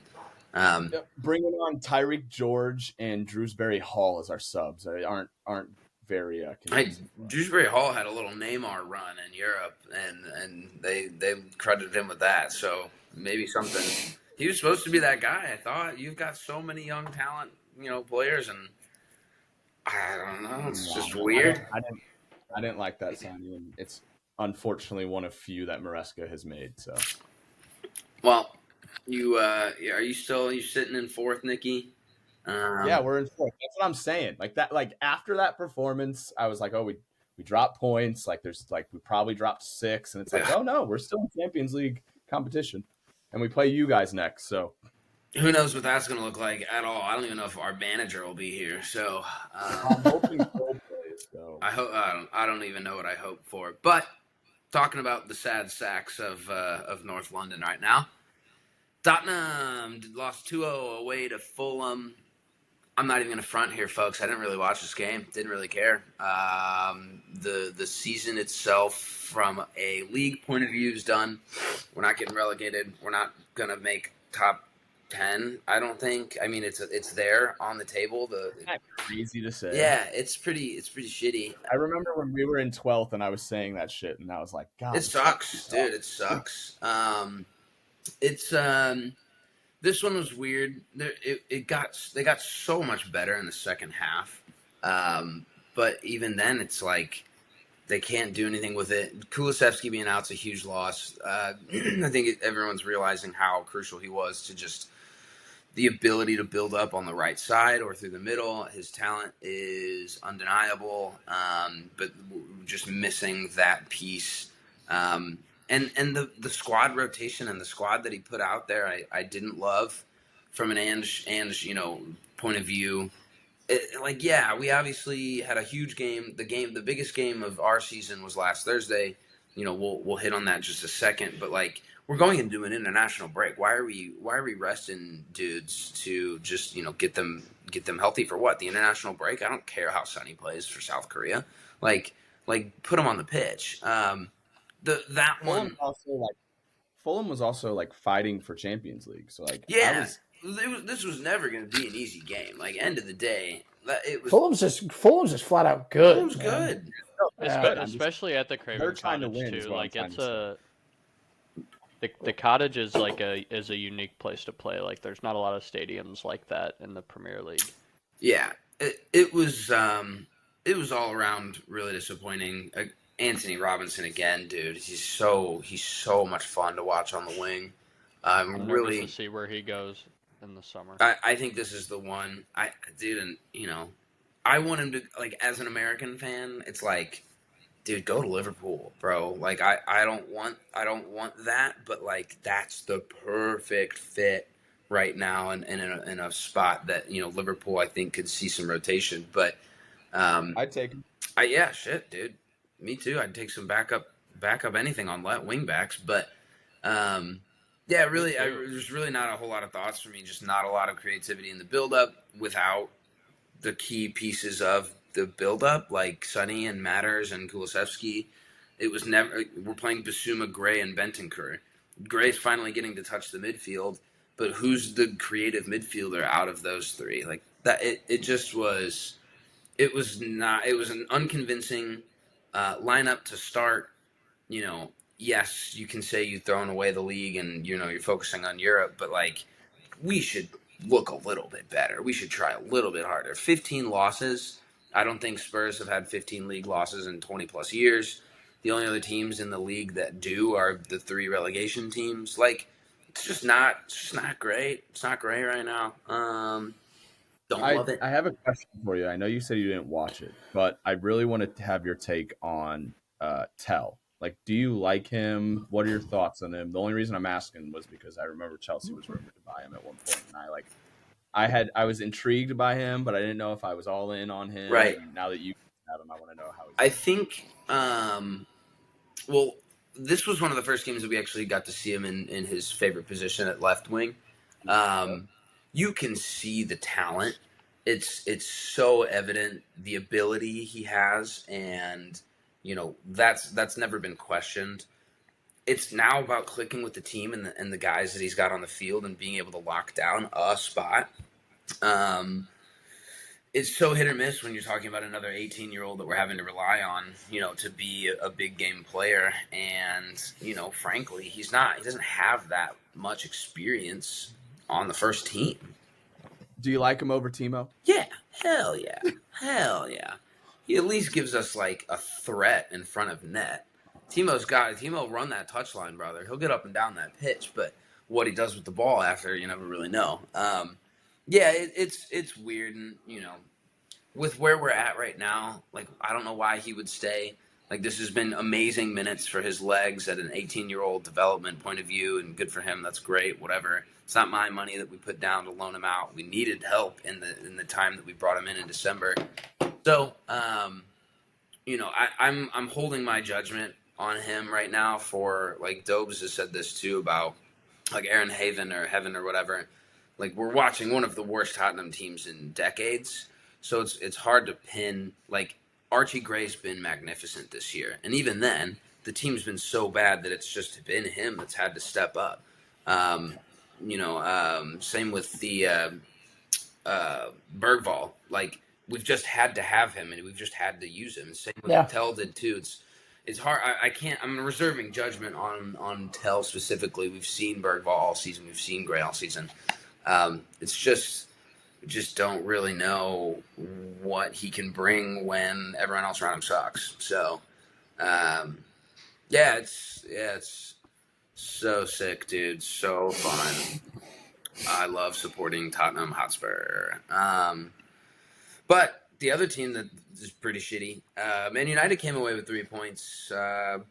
Bringing on Tyreek George and Drewsbury Hall as our subs aren't very convincing. Drewsbury Hall had a little Neymar run in Europe, and they credited him with that. So maybe something. He was supposed to be that guy. I thought you've got so many young talent, players, and I don't know. It's just weird. I didn't like that signing, and it's unfortunately one of few that Maresca has made. So, well, are you sitting in fourth, Nikki? Yeah, we're in fourth. That's what I'm saying. Like that, like after that performance, I was like, oh, we dropped points. Like we probably dropped 6, and it's like, oh no, we're still in Champions League competition, and we play you guys next. So. Who knows what that's going to look like at all? I don't even know if our manager will be here. So I'm hoping Cole plays. So. I don't even know what I hope for. But talking about the sad sacks of North London right now, Tottenham lost 2-0 away to Fulham. I'm not even going to front here, folks. I didn't really watch this game. Didn't really care. The season itself, from a league point of view, is done. We're not getting relegated. We're not going to make top 10, I don't think. I mean, it's there on the table. That's crazy to say. Yeah, it's pretty shitty. I remember when we were in 12th and I was saying that shit, and I was like, God, it sucks, dude. It sucks. This one was weird. They got so much better in the second half, but even then, it's like they can't do anything with it. Kulusevski being out's a huge loss. I think everyone's realizing how crucial he was to just the ability to build up on the right side or through the middle. His talent is undeniable, but just missing that piece. And the squad rotation and the squad that he put out there, I didn't love from an Ange point of view. We obviously had a huge game. The biggest game of our season was last Thursday. We'll hit on that in just a second, but we're going into an international break. Why are we resting dudes to just get them healthy for what? The international break? I don't care how Sonny plays for South Korea. Put him on the pitch. Fulham was also fighting for Champions League. So this was never going to be an easy game. End of the day, it was. Fulham's just flat out good. Fulham's good. Especially at the Craven Cottage too. The Cottage is is a unique place to play. There's not a lot of stadiums like that in the Premier League. Yeah, it was all around really disappointing. Anthony Robinson again, dude. He's so much fun to watch on the wing. I'm really to see where he goes in the summer. I think this is the one. I want him to as an American fan. It's dude, go to Liverpool, bro. I don't want that, but that's the perfect fit right now, and in a spot that Liverpool I think could see some rotation. But I'd take him. Yeah, shit, dude. Me too. I'd take some backup anything on wing backs, but really, there's really not a whole lot of thoughts for me. Just not a lot of creativity in the build-up without the key pieces of the build-up, like Sonny and Matters and Kulusevski. It was never. We're playing Basuma, Gray, and Bentancur. Gray's finally getting to touch the midfield, but who's the creative midfielder out of those three? Like that, it just was. It was not. It was an unconvincing lineup to start. Yes, you can say you've thrown away the league and you're focusing on Europe, but like we should look a little bit better. We should try a little bit harder. 15 losses. I don't think Spurs have had 15 league losses in 20 plus years. The only other teams in the league that do are the 3 relegation teams. Like it's just not great. It's not great right now. Don't love it. I have a question for you. I know you said you didn't watch it, but I really wanted to have your take on Tell. Like, do you like him? What are your thoughts on him? The only reason I'm asking was because I remember Chelsea was rumored to buy him at one point, and I was intrigued by him, but I didn't know if I was all in on him. Right. And now that you have him, I want to know how he's I think well, this was one of the first games that we actually got to see him in his favorite position at left wing. You can see the talent. It's so evident the ability he has, and that's never been questioned. It's now about clicking with the team and the guys that he's got on the field and being able to lock down a spot. It's so hit or miss when you're talking about another 18-year-old that we're having to rely on, to be a big game player. And, frankly, he doesn't have that much experience on the first team. Do you like him over Timo? Yeah. Hell yeah. Hell yeah. He at least gives us like a threat in front of net. Timo run that touchline, brother. He'll get up and down that pitch, but what he does with the ball after, you never really know. Yeah, it's weird, and with where we're at right now, like I don't know why he would stay. Like this has been amazing minutes for his legs at an 18-year-old development point of view, and good for him. That's great. Whatever. It's not my money that we put down to loan him out. We needed help in the time that we brought him in December. So, I'm holding my judgment on him right now. For like Dobes has said this too about like Aaron Heaven or whatever. Like we're watching one of the worst Tottenham teams in decades, so it's hard to pin. Like Archie Gray's been magnificent this year, and even then, the team's been so bad that it's just been him that's had to step up. Same with the Bergvall. Like we've just had to have him, and we've just had to use him. Same with Tell did too. It's hard. I can't. I'm reserving judgment on Tell specifically. We've seen Bergvall all season. We've seen Gray all season. It's just we just don't really know what he can bring when everyone else around him sucks. So, it's so sick, dude. So fun. I love supporting Tottenham Hotspur. But the other team that is pretty shitty, Man United came away with 3 points,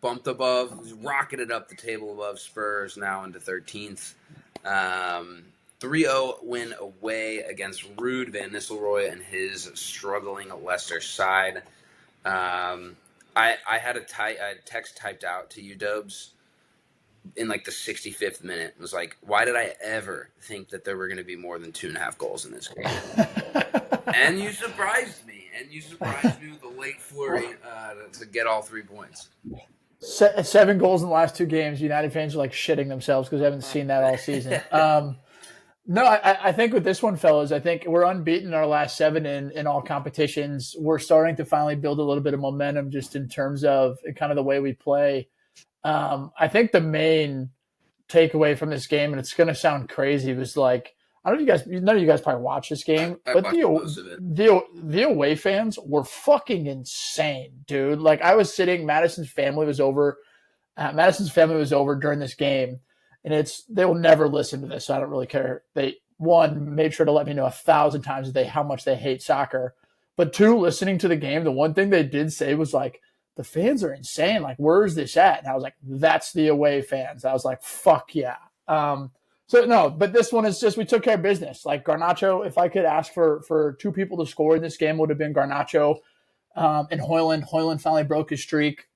bumped above, rocketed up the table above Spurs, now into 13th. 3-0 win away against Ruud van Nistelrooy and his struggling Leicester side. I had a text typed out to you, Dobes, in like the 65th minute. It was like, why did I ever think that there were going to be more than 2.5 goals in this game? And you surprised me. With the late flurry to get all 3 points. 7 goals in the last 2 games. United fans are like shitting themselves because they haven't seen that all season. No, I think with this one, fellas, I think we're unbeaten in our last 7 in all competitions. We're starting to finally build a little bit of momentum just in terms of kind of the way we play. I think the main takeaway from this game, and it's going to sound crazy, was like, I don't know if none of you guys probably watched this game, but the away fans were fucking insane, dude. Like I was sitting, Madison's family was over during this game. And they will never listen to this, so I don't really care. They, 1, made sure to let me know 1,000 times how much they hate soccer. But 2, listening to the game, the one thing they did say was like, the fans are insane. Like, where is this at? And I was like, that's the away fans. I was like, fuck yeah. So no, but this one is just, we took care of business. Like Garnacho, if I could ask for 2 people to score in this game, would have been Garnacho and Højlund. Højlund finally broke his streak.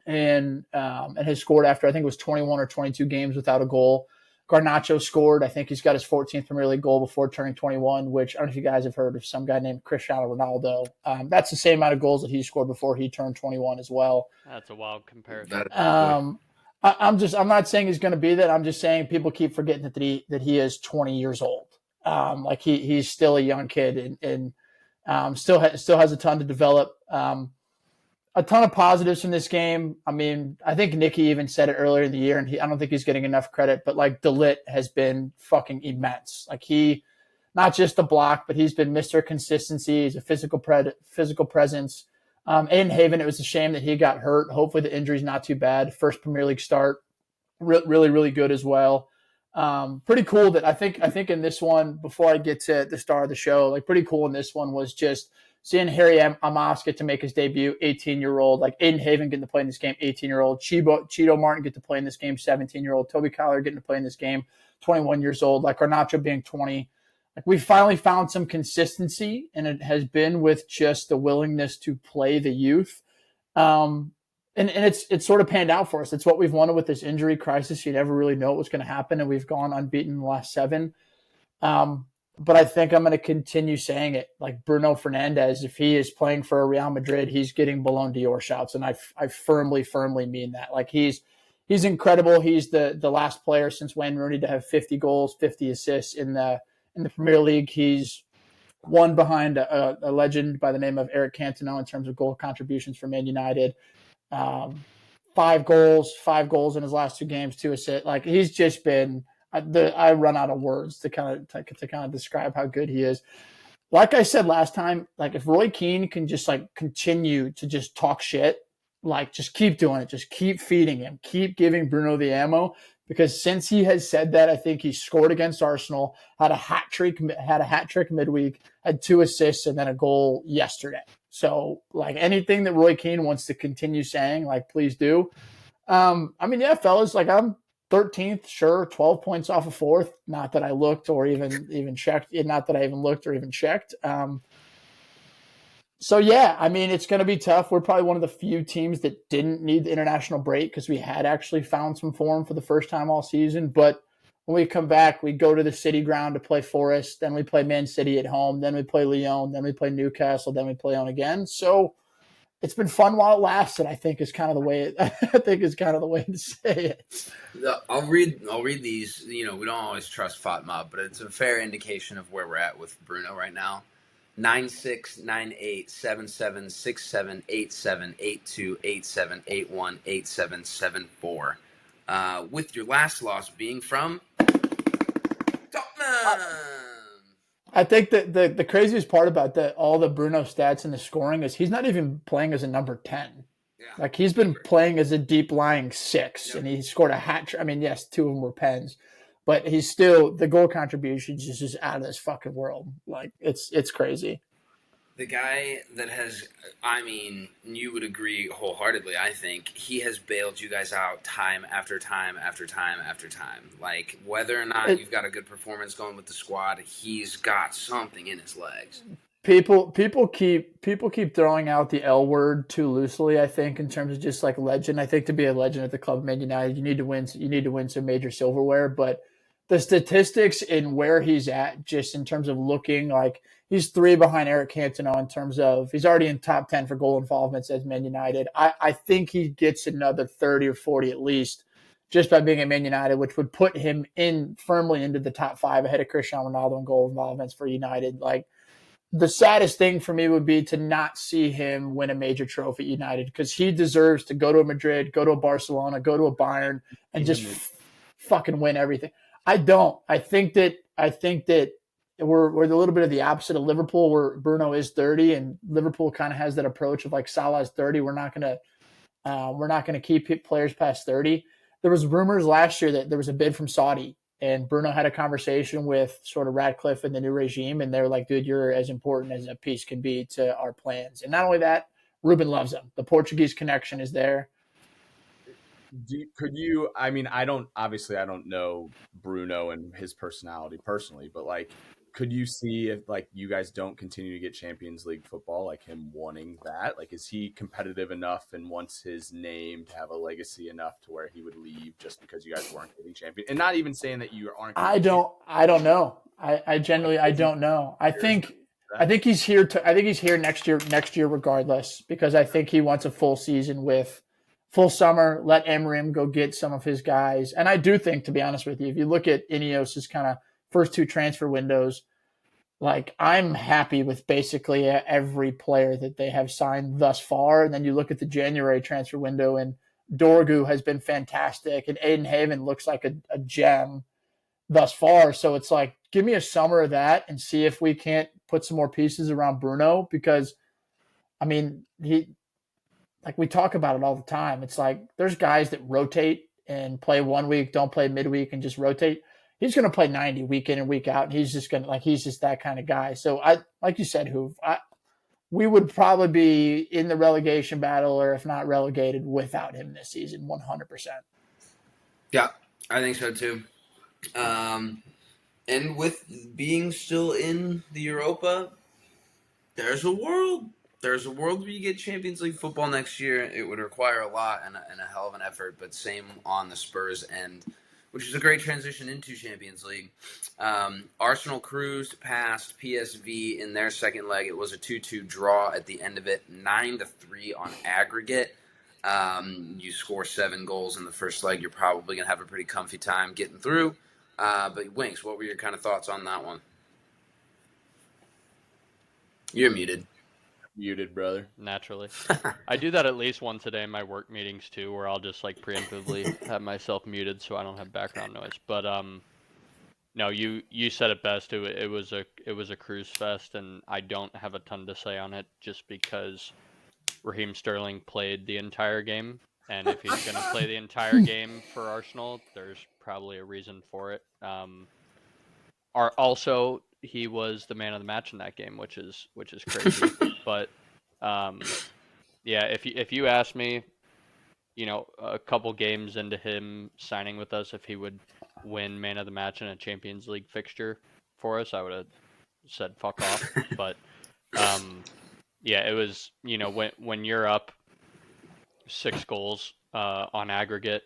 And has scored after I think it was 21 or 22 games without a goal. Garnacho scored. I think he's got his 14th Premier League goal before turning 21, which I don't know if you guys have heard of some guy named Cristiano Ronaldo. That's the same amount of goals that he scored before he turned 21 as well. That's a wild comparison. I'm not saying he's going to be that. I'm just saying people keep forgetting that he is 20 years old. Like he's still a young kid and still has a ton to develop. A ton of positives from this game. I mean, I think Nicky even said it earlier in the year, and I don't think he's getting enough credit, but like De Ligt has been fucking immense. Like he, not just the block, but he's been Mr. Consistency. He's a physical presence. Aiden Haven, it was a shame that he got hurt. Hopefully the injury's not too bad. First Premier League start, really, really good as well. Pretty cool that I think in this one, before I get to the star of the show, like pretty cool in this one was just seeing Harry Amos get to make his debut, 18-year-old, like Aiden Haven getting to play in this game, 18-year-old, Cheeto Martin get to play in this game, 17-year-old, Toby Kyler getting to play in this game, 21 years old, like Garnacho being 20. Like we finally found some consistency, and it has been with just the willingness to play the youth. And it's sort of panned out for us. It's what we've wanted with this injury crisis. You never really know what was going to happen, and we've gone unbeaten in the last 7. But I think I'm going to continue saying it. Like Bruno Fernandes, if he is playing for Real Madrid, he's getting Ballon d'Or shouts, and I firmly mean that. Like he's incredible. He's the last player since Wayne Rooney to have 50 goals, 50 assists in the Premier League. He's one behind a legend by the name of Eric Cantona in terms of goal contributions for Man United. 5 goals in his last 2 games, 2 assists. Like he's just been. I run out of words to kind of describe how good he is. Like I said last time, like if Roy Keane can just like continue to just talk shit, like just keep doing it, just keep feeding him, keep giving Bruno the ammo. Because since he has said that, I think he scored against Arsenal, had a hat trick midweek, had 2 assists and then a goal yesterday. So like anything that Roy Keane wants to continue saying, like please do. I mean, yeah, fellas, like I'm 13th, sure, 12 points off of 4th. Not that I looked or even checked. Not that I even looked or even checked. So yeah, I mean, it's going to be tough. We're probably one of the few teams that didn't need the international break because we had actually found some form for the first time all season. But when we come back, we go to the City ground to play Forest. Then we play Man City at home. Then we play Lyon. Then we play Newcastle. Then we play on again. So it's been fun while it lasted, I think is kind of the way to say it. I'll read these. You know, we don't always trust FOTMOB, but it's a fair indication of where we're at with Bruno right now. 9-6, 9-8, 7-7, 6-7, 8-7, 8-2, 8-7, 8-1, 8-7, 7-4. With your last loss being from Tottenham. I think that the craziest part about all the Bruno stats and the scoring is he's not even playing as a number 10. Yeah. Like he's been playing as a deep lying 6, and he scored a hat trick. I mean, yes, 2 of them were pens, but he's still the goal contributions is just out of this fucking world. Like it's crazy. The guy that has, I mean, you would agree wholeheartedly, I think, he has bailed you guys out time after time after time after time. Like, whether or not you've got a good performance going with the squad, he's got something in his legs. People keep throwing out the L word too loosely, I think, in terms of just like legend. I think to be a legend at the club of Man United, you need to win some major silverware, but the statistics in where he's at, just in terms of looking like he's 3 behind Eric Cantona in terms of he's already in top 10 for goal involvements as Man United. I think he gets another 30 or 40 at least just by being at Man United, which would put him firmly into the top 5 ahead of Cristiano Ronaldo in goal involvements for United. Like the saddest thing for me would be to not see him win a major trophy at United because he deserves to go to a Madrid, go to a Barcelona, go to a Bayern, and just fucking win everything. I don't. I think that we're a little bit of the opposite of Liverpool, where Bruno is 30, and Liverpool kind of has that approach of like Salah's 30. We're not gonna keep players past 30. There was rumors last year that there was a bid from Saudi, and Bruno had a conversation with sort of Radcliffe and the new regime, and they were like, "Dude, you're as important as a piece can be to our plans." And not only that, Ruben loves him. The Portuguese connection is there. I mean, I don't know Bruno and his personality personally, but like, could you see if like you guys don't continue to get Champions League football, like him wanting that? Like, is he competitive enough and wants his name to have a legacy enough to where he would leave just because you guys weren't getting champion? And not even saying that you aren't. I don't know. I genuinely I don't know. I think he's here next year regardless, because I think he wants a full season with full summer, let Emrim go get some of his guys. And I do think, to be honest with you, if you look at Ineos's kind of first two transfer windows, like I'm happy with basically every player that they have signed thus far. And then you look at the January transfer window, and Dorgu has been fantastic, and Aiden Haven looks like a gem thus far. So it's like, give me a summer of that and see if we can't put some more pieces around Bruno, because I mean, like we talk about it all the time. It's like there's guys that rotate and play 1 week, don't play midweek, and just rotate. He's going to play 90 week in and week out, and he's just that kind of guy. So like you said, Hoove, we would probably be in the relegation battle, or if not relegated, without him this season, 100%. Yeah, I think so too. And with being still in the Europa, there's a world where you get Champions League football next year. It would require a lot and a hell of an effort, but same on the Spurs end, which is a great transition into Champions League. Arsenal cruised past PSV in their second leg. It was a 2-2 draw at the end of it, 9-3 on aggregate. You score 7 goals in the first leg, you're probably going to have a pretty comfy time getting through. But Winks, what were your kind of thoughts on that one? You're muted. Muted, brother. Naturally. I do that at least once a day in my work meetings too, where I'll just like preemptively have myself muted so I don't have background noise. But no, you said it best. It was a cruise fest, and I don't have a ton to say on it just because Raheem Sterling played the entire game, and if he's going to play the entire game for Arsenal, there's probably a reason for it. Also, he was the man of the match in that game, which is crazy. But yeah, if you ask me, a couple games into him signing with us, if he would win man of the match in a Champions League fixture for us, I would have said fuck off. But yeah, it was, when you're up 6 goals on aggregate,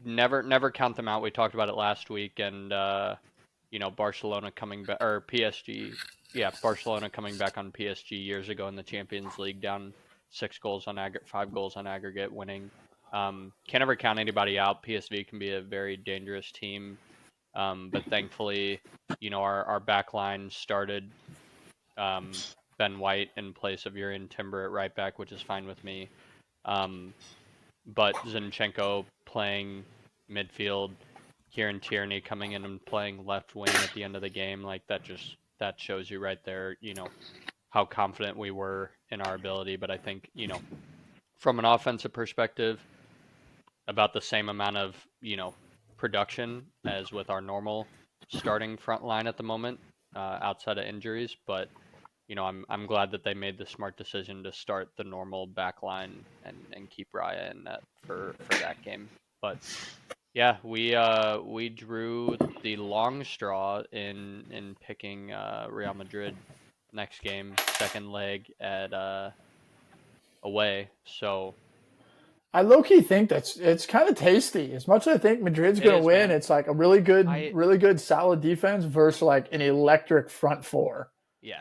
never count them out. We talked about it last week, and Barcelona coming back, or PSG, Barcelona coming back on PSG years ago in the Champions League, down 6 goals on aggregate, 5 goals on aggregate, winning. Can't ever count anybody out. PSV can be a very dangerous team, but thankfully, our back line started Ben White in place of Urian Timber at right back, which is fine with me. But Zinchenko playing midfield, Kieran Tierney coming in and playing left wing at the end of the game, like that shows you right there, how confident we were in our ability. But I think, from an offensive perspective, about the same amount of, production as with our normal starting front line at the moment, outside of injuries. But I'm glad that they made the smart decision to start the normal back line and keep Raya in net for that game. But yeah, we drew the long straw in picking Real Madrid next game, second leg at away. So I low-key think it's kind of tasty. As much as I think Madrid's going to win, man. It's like a really good, solid defense versus like an electric front four. Yeah.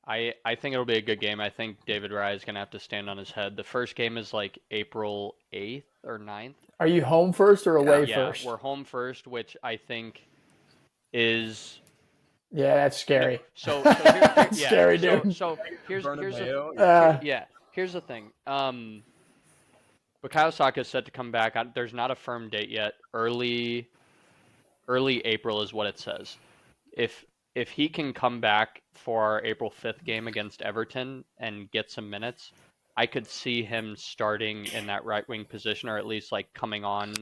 I think it'll be a good game. I think David Raya is going to have to stand on his head. The first game is like April 8th or 9th. Are you home first or away first? Yeah, we're home first, which I think is... Yeah, that's scary. So here, scary, dude. So here's the thing. Bukayo Saka is set to come back. There's not a firm date yet. Early April is what it says. If he can come back for our April 5th game against Everton and get some minutes, I could see him starting in that right wing position, or at least like coming on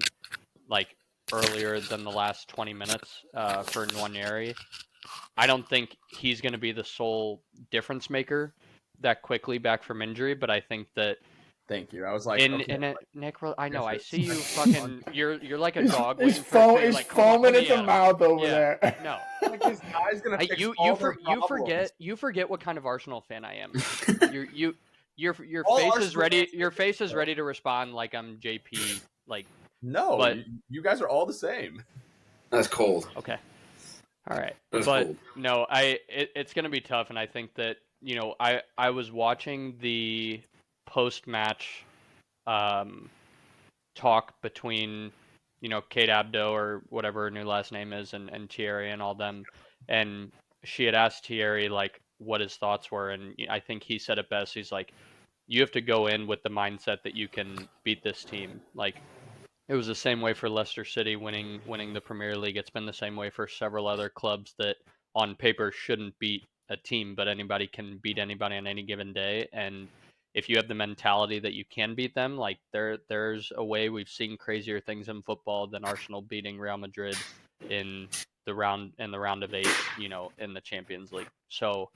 like earlier than the last 20 minutes for Nwaneri. I don't think he's going to be the sole difference maker that quickly back from injury, but I think that Thank you. I was like, Nick, I know. I Yes, see you fucking. You're like a dog He's, waiting for a treat. he's Like, come on, foaming let at me the at him. mouth over Yeah, there. no. like this guy's gonna fix all their problems. You forget what kind of Arsenal fan I am. Your All face is Arsenal ready. fans Your face is ready to respond like I'm JP. Like, No, but you guys are all the same. That's cold. okay, all right. That's But cold. no, it's gonna be tough, and I think that I was watching the post match talk between Kate Abdo or whatever her new last name is and Thierry and all them, and she had asked Thierry like what his thoughts were, and I think he said it best. He's like, you have to go in with the mindset that you can beat this team. Like, it was the same way for Leicester City winning the Premier League. It's been the same way for several other clubs that on paper shouldn't beat a team, but anybody can beat anybody on any given day. And if you have the mentality that you can beat them, like there's a way. We've seen crazier things in football than Arsenal beating Real Madrid in the round of 8, in the Champions League. So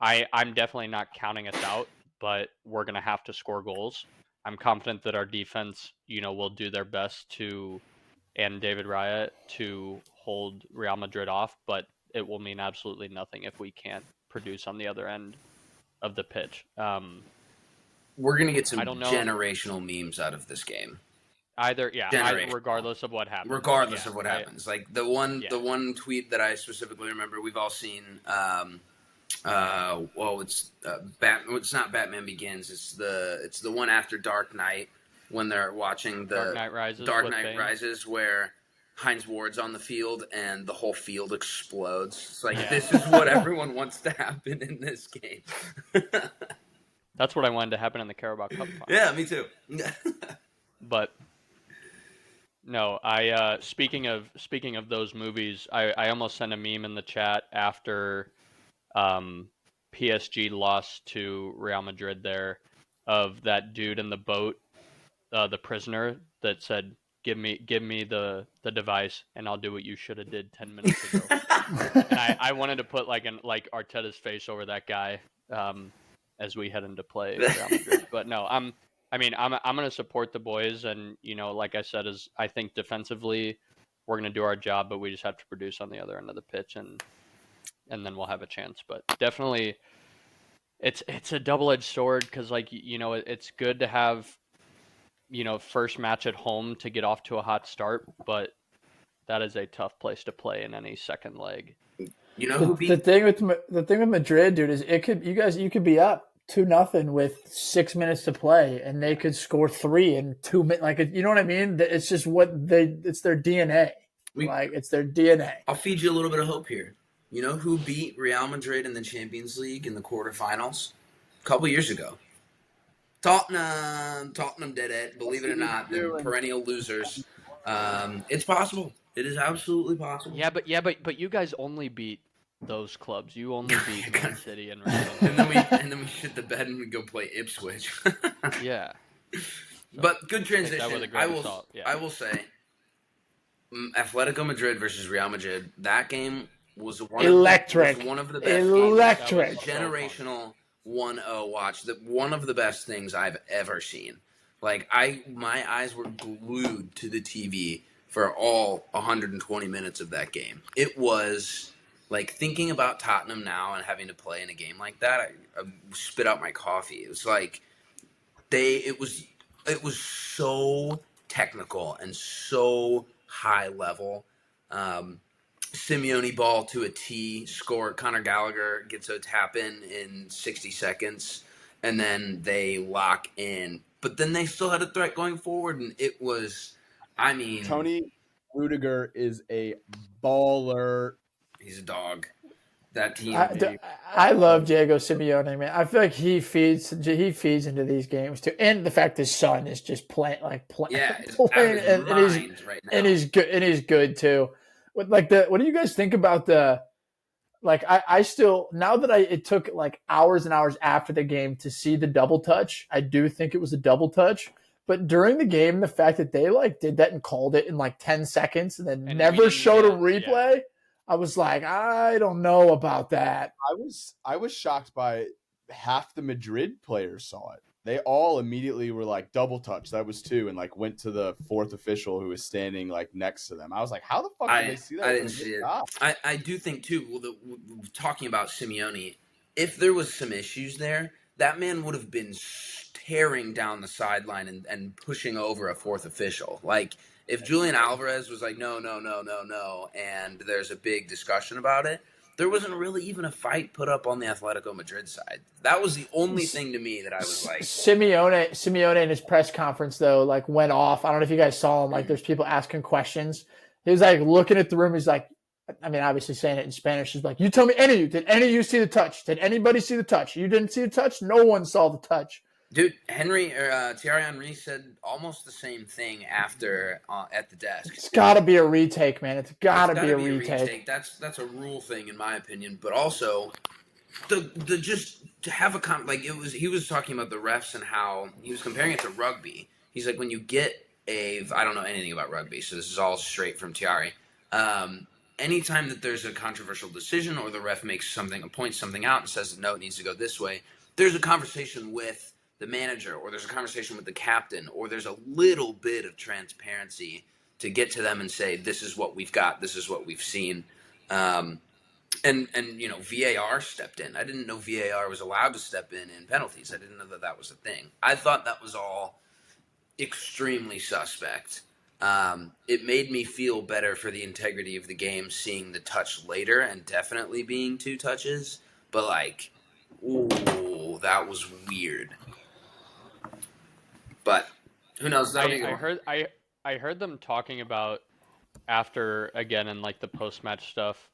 I'm definitely not counting us out, but we're gonna have to score goals. I'm confident that our defense, will do their best and David Raya to hold Real Madrid off, but it will mean absolutely nothing if we can't produce on the other end of the pitch. We're gonna get some I don't know. generational memes out of this game. Regardless of what happens. Regardless of what right. happens, like the one tweet that I specifically remember, we've all seen. It's not Batman Begins. It's the one after Dark Knight when they're watching the Dark Knight Rises, where Heinz Ward's on the field and the whole field explodes. It's like this is what everyone wants to happen in this game. That's what I wanted to happen in the Carabao Cup final. Yeah, me too. But no, speaking of those movies, I almost sent a meme in the chat after PSG lost to Real Madrid there, of that dude in the boat, the prisoner that said, give me the device and I'll do what you should have did 10 minutes ago. And I wanted to put like Arteta's face over that guy as we head into play Real Madrid. But no, I'm going to support the boys, and like I said, I think defensively we're going to do our job, but we just have to produce on the other end of the pitch, and then we'll have a chance. But definitely, it's a double-edged sword, because it's good to have first match at home to get off to a hot start, but that is a tough place to play in any second leg. The thing with Madrid, dude, is you could be up 2-0 with 6 minutes to play, and they could score 3 in 2 minutes. Like, you know what I mean? It's just it's their DNA. It's their DNA. I'll feed you a little bit of hope here. You know who beat Real Madrid in the Champions League in the quarterfinals a couple years ago? Tottenham did it. Believe it or not, the perennial losers. It's possible. It is absolutely possible. Yeah, but you guys only beat those clubs. You only beat Man City and Real. and then we shit the bed and we go play Ipswich. Yeah. So, but good transition. I will say, Atletico Madrid versus Real Madrid. That game was one of the best Electric. Generational 1-0 watch. One of the best things I've ever seen. Like, my eyes were glued to the TV for all 120 minutes of that game. It was like, thinking about Tottenham now and having to play in a game like that, I spit out my coffee. It was like it was so technical and so high level. Simeone ball to a T, score. Conor Gallagher gets a tap in 60 seconds, and then they lock in. But then they still had a threat going forward, and it was, Tony Rudiger is a baller. He's a dog. That team. I love Diego Simeone, man. I feel like he feeds into these games too, and the fact his son is just playing, and he's good too. What do you guys think about the? Like, I still, now that it took like hours and hours after the game to see the double touch, I do think it was a double touch. But during the game, the fact that they did that and called it in 10 seconds and then never showed a replay, yeah. I was like, I don't know about that. I was shocked by half the Madrid players saw it. they all immediately were like double touch. That was 2, and like went to the 4th official who was standing like next to them. I was like, how the fuck did they see that? I didn't see it. I do think too. Well, talking about Simeone, if there was some issues there, that man would have been tearing down the sideline and pushing over a 4th official. Like if Julian Alvarez was like, no, and there's a big discussion about it, there wasn't really even a fight put up on the Atletico Madrid side. That was the only thing to me that I was like. Simeone in his press conference though, like went off. I don't know if you guys saw him. Like there's people asking questions. He was like looking at the room. He's like, I mean, obviously saying it in Spanish. He's like, you tell me, did any of you see the touch? Did anybody see the touch? You didn't see the touch? No one saw the touch. Dude, Thierry Henry said almost the same thing after at the desk. It's got to be a retake, man. It's got to be a retake. That's a rule thing in my opinion, but also the just to have a like he was talking about the refs and how he was comparing it to rugby. He's like, when you get I don't know anything about rugby, so this is all straight from Thierry. Anytime that there's a controversial decision or the ref points something out and says no, it needs to go this way, there's a conversation with the manager, or there's a conversation with the captain, or there's a little bit of transparency to get to them and say, this is what we've got, this is what we've seen. And VAR stepped in. I didn't know VAR was allowed to step in penalties. I didn't know that was a thing. I thought that was all extremely suspect. It made me feel better for the integrity of the game seeing the touch later and definitely being 2 touches. But like, ooh, that was weird. But who knows? I heard them talking about after, again, in like the post-match stuff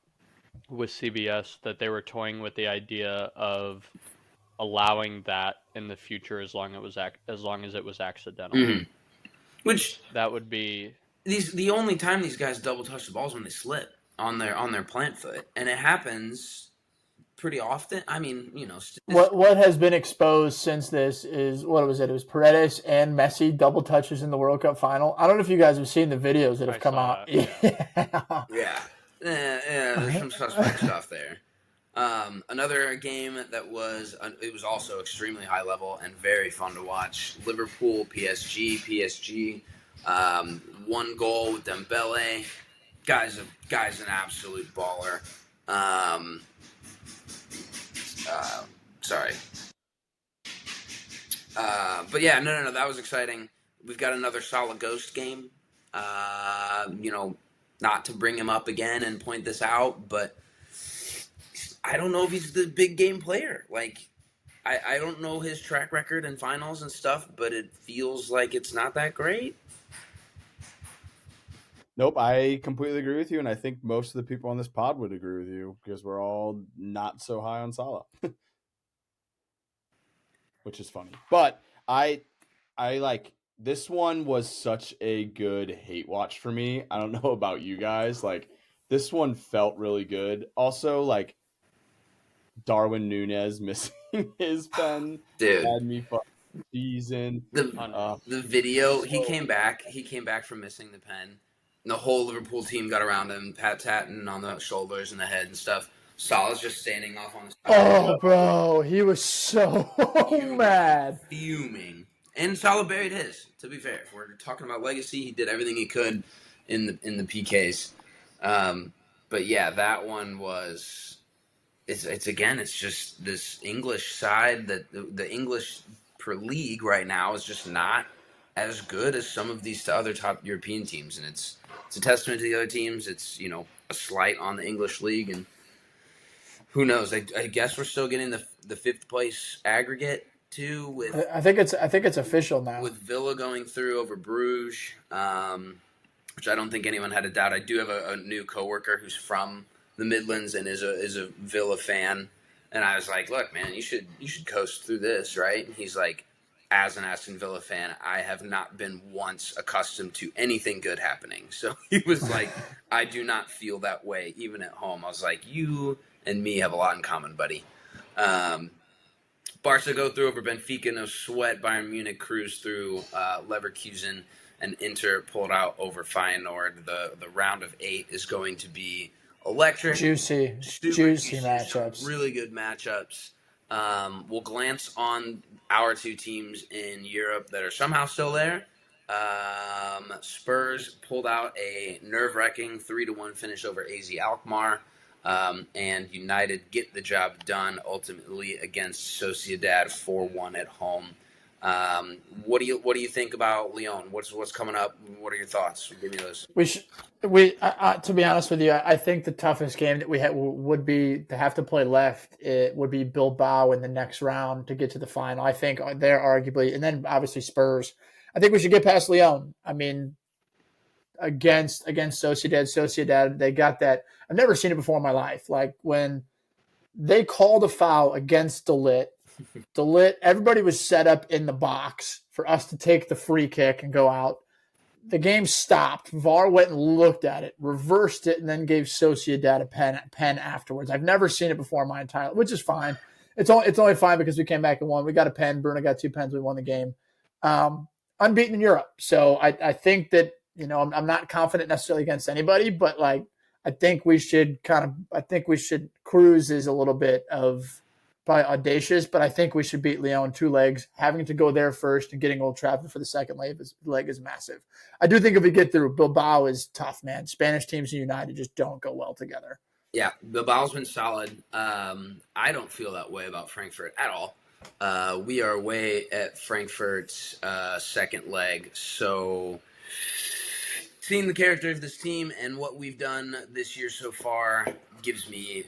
with CBS, that they were toying with the idea of allowing that in the future as long as it was accidental. Mm-hmm. Which that would be the only time these guys double touch the ball is when they slip on their plant foot, and it happens pretty often. I mean, what has been exposed since this is, what was it? It was Paredes and Messi double touches in the World Cup final. I don't know if you guys have seen the videos that have come out. Yeah. There's some suspect stuff there. Another game that was also extremely high level and very fun to watch. Liverpool PSG. 1 goal with Dembele. Guy's an absolute baller. Sorry. But yeah, no, that was exciting. We've got another solid Ghost game. Not to bring him up again and point this out, but I don't know if he's the big game player. Like, I don't know his track record in finals and stuff, but it feels like it's not that great. Nope, I completely agree with you, and I think most of the people on this pod would agree with you because we're all not so high on Salah, which is funny. But I like, this one was such a good hate watch for me. I don't know about you guys. Like, this one felt really good. Also, like, Darwin Núñez missing his pen had me fucking season. The video, he came back from missing the pen. And the whole Liverpool team got around him, pat-tatting on the shoulders and the head and stuff. Salah's just standing off on his side. Oh, bro, he was so mad. Fuming. And Salah buried his, to be fair. If we're talking about legacy, he did everything he could in the PKs. But yeah, that one was... It's just this English side that the English per league right now is just not as good as some of these other top European teams, and it's a testament to the other teams. It's a slight on the English league, and who knows? I guess we're still getting the 5th place aggregate too. With I think it's official now with Villa going through over Bruges, which I don't think anyone had a doubt. I do have a new coworker who's from the Midlands and is a Villa fan, and I was like, look, man, you should coast through this, right? And he's like, as an Aston Villa fan, I have not been once accustomed to anything good happening. So he was like, I do not feel that way even at home. I was like, you and me have a lot in common, buddy. Barca go through over Benfica, no sweat. Bayern Munich cruise through Leverkusen, and Inter pulled out over Feyenoord. The round of 8 is going to be electric. Juicy matchups. Really good matchups. We'll glance on our two teams in Europe that are somehow still there. Spurs pulled out a nerve-wracking 3-1 finish over AZ Alkmaar, and United get the job done ultimately against Sociedad 4-1 at home. What do you think about Lyon? What's coming up? What are your thoughts? Give me those. To be honest with you, I think the toughest game that we would be to have to play left. It would be Bilbao in the next round to get to the final. I think they're arguably, and then obviously Spurs. I think we should get past Lyon. I mean, against Sociedad, they got that. I've never seen it before in my life. Like when they called a foul against De Ligt, everybody was set up in the box for us to take the free kick and go out. The game stopped. VAR went and looked at it, reversed it, and then gave Sociedad a pen afterwards. I've never seen it before in my entire life, which is fine. It's only fine because we came back and won. We got a pen. Bruno got 2 pens. We won the game. Unbeaten in Europe. So I think that, I'm not confident necessarily against anybody, but like I think we should cruise is a little bit of probably audacious, but I think we should beat Lyon 2 legs. Having to go there first and getting Old Trafford for the second leg is massive. I do think if we get through, Bilbao is tough, man. Spanish teams and United just don't go well together. Yeah, Bilbao's been solid. I don't feel that way about Frankfurt at all. We are away at Frankfurt's second leg, so seeing the character of this team and what we've done this year so far gives me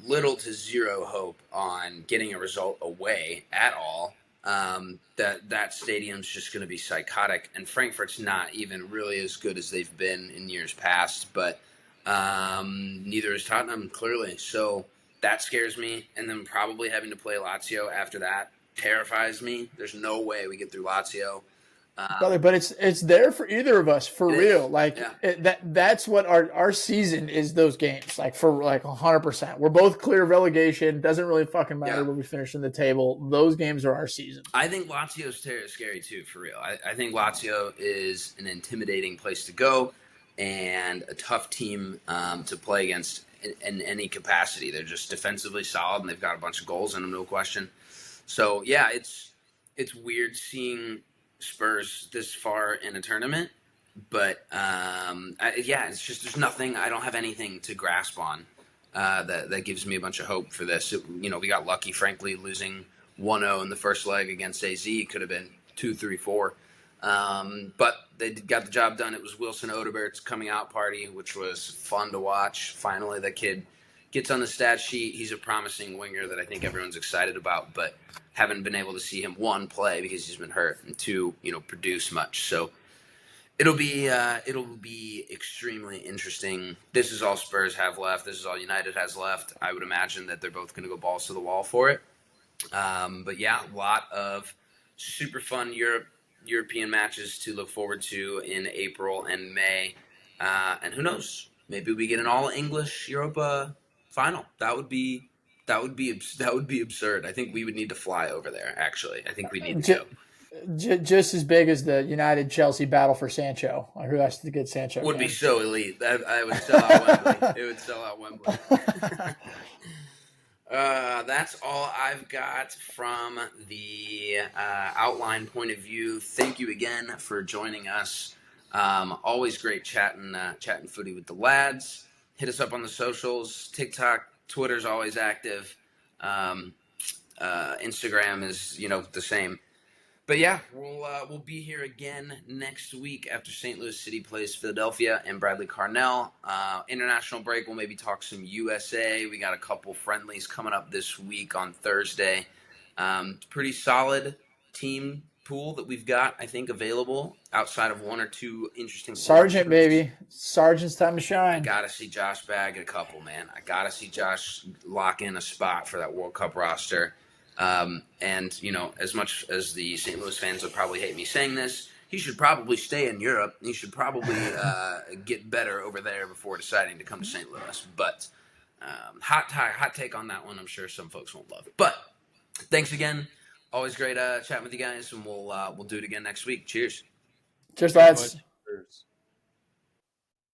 little to zero hope on getting a result away at all. That stadium's just going to be psychotic, and Frankfurt's not even really as good as they've been in years past, but neither is Tottenham, clearly. So that scares me, and then probably having to play Lazio after that terrifies me. There's no way we get through Lazio. Brother, but it's there for either of us for real. Is. Like yeah. That's what our season is. Those games, like for like 100%. We're both clear of relegation. Doesn't really fucking matter where we finish in the table. Those games are our season. I think Lazio's scary too, for real. I think Lazio is an intimidating place to go and a tough team to play against in any capacity. They're just defensively solid and they've got a bunch of goals in them, no question. So yeah, it's weird seeing Spurs this far in a tournament, but it's just there's nothing. I don't have anything to grasp on that gives me a bunch of hope for this. We got lucky, frankly, losing 1-0 in the first leg against AZ. Could have been 2-3-4, but they got the job done. It was Wilson Odegaard's coming out party, which was fun to watch. Finally, that kid gets on the stat sheet. He's a promising winger that I think everyone's excited about, but haven't been able to see him, 1, play because he's been hurt, and 2, produce much. So it'll be extremely interesting. This is all Spurs have left. This is all United has left. I would imagine that they're both going to go balls to the wall for it. But yeah, a lot of super fun European matches to look forward to in April and May. And who knows? Maybe we get an all-English Europa final. That would be absurd. I think we would need to fly over there. Actually, I think we need to go. Just as big as the United Chelsea battle for Sancho. Who has to get Sancho? Would be so elite. I would sell out Wembley. It would sell out Wembley. That's all I've got from the outline point of view. Thank you again for joining us. Always great chatting footy with the lads. Hit us up on the socials. TikTok, Twitter's always active. Instagram is, the same. But yeah, we'll be here again next week after St. Louis City plays Philadelphia and Bradley Carnell. International break, we'll maybe talk some USA. We got a couple friendlies coming up this week on Thursday. Pretty solid team pool that we've got, I think, available outside of 1 or 2 interesting. Sargent, baby. Sargent's time to shine. I got to see Josh bag a couple, man. I got to see Josh lock in a spot for that World Cup roster. And, as much as the St. Louis fans would probably hate me saying this, he should probably stay in Europe. He should probably get better over there before deciding to come to St. Louis. But hot take on that one. I'm sure some folks won't love. But thanks again. Always great chatting with you guys, and we'll do it again next week. Cheers. Cheers, lads.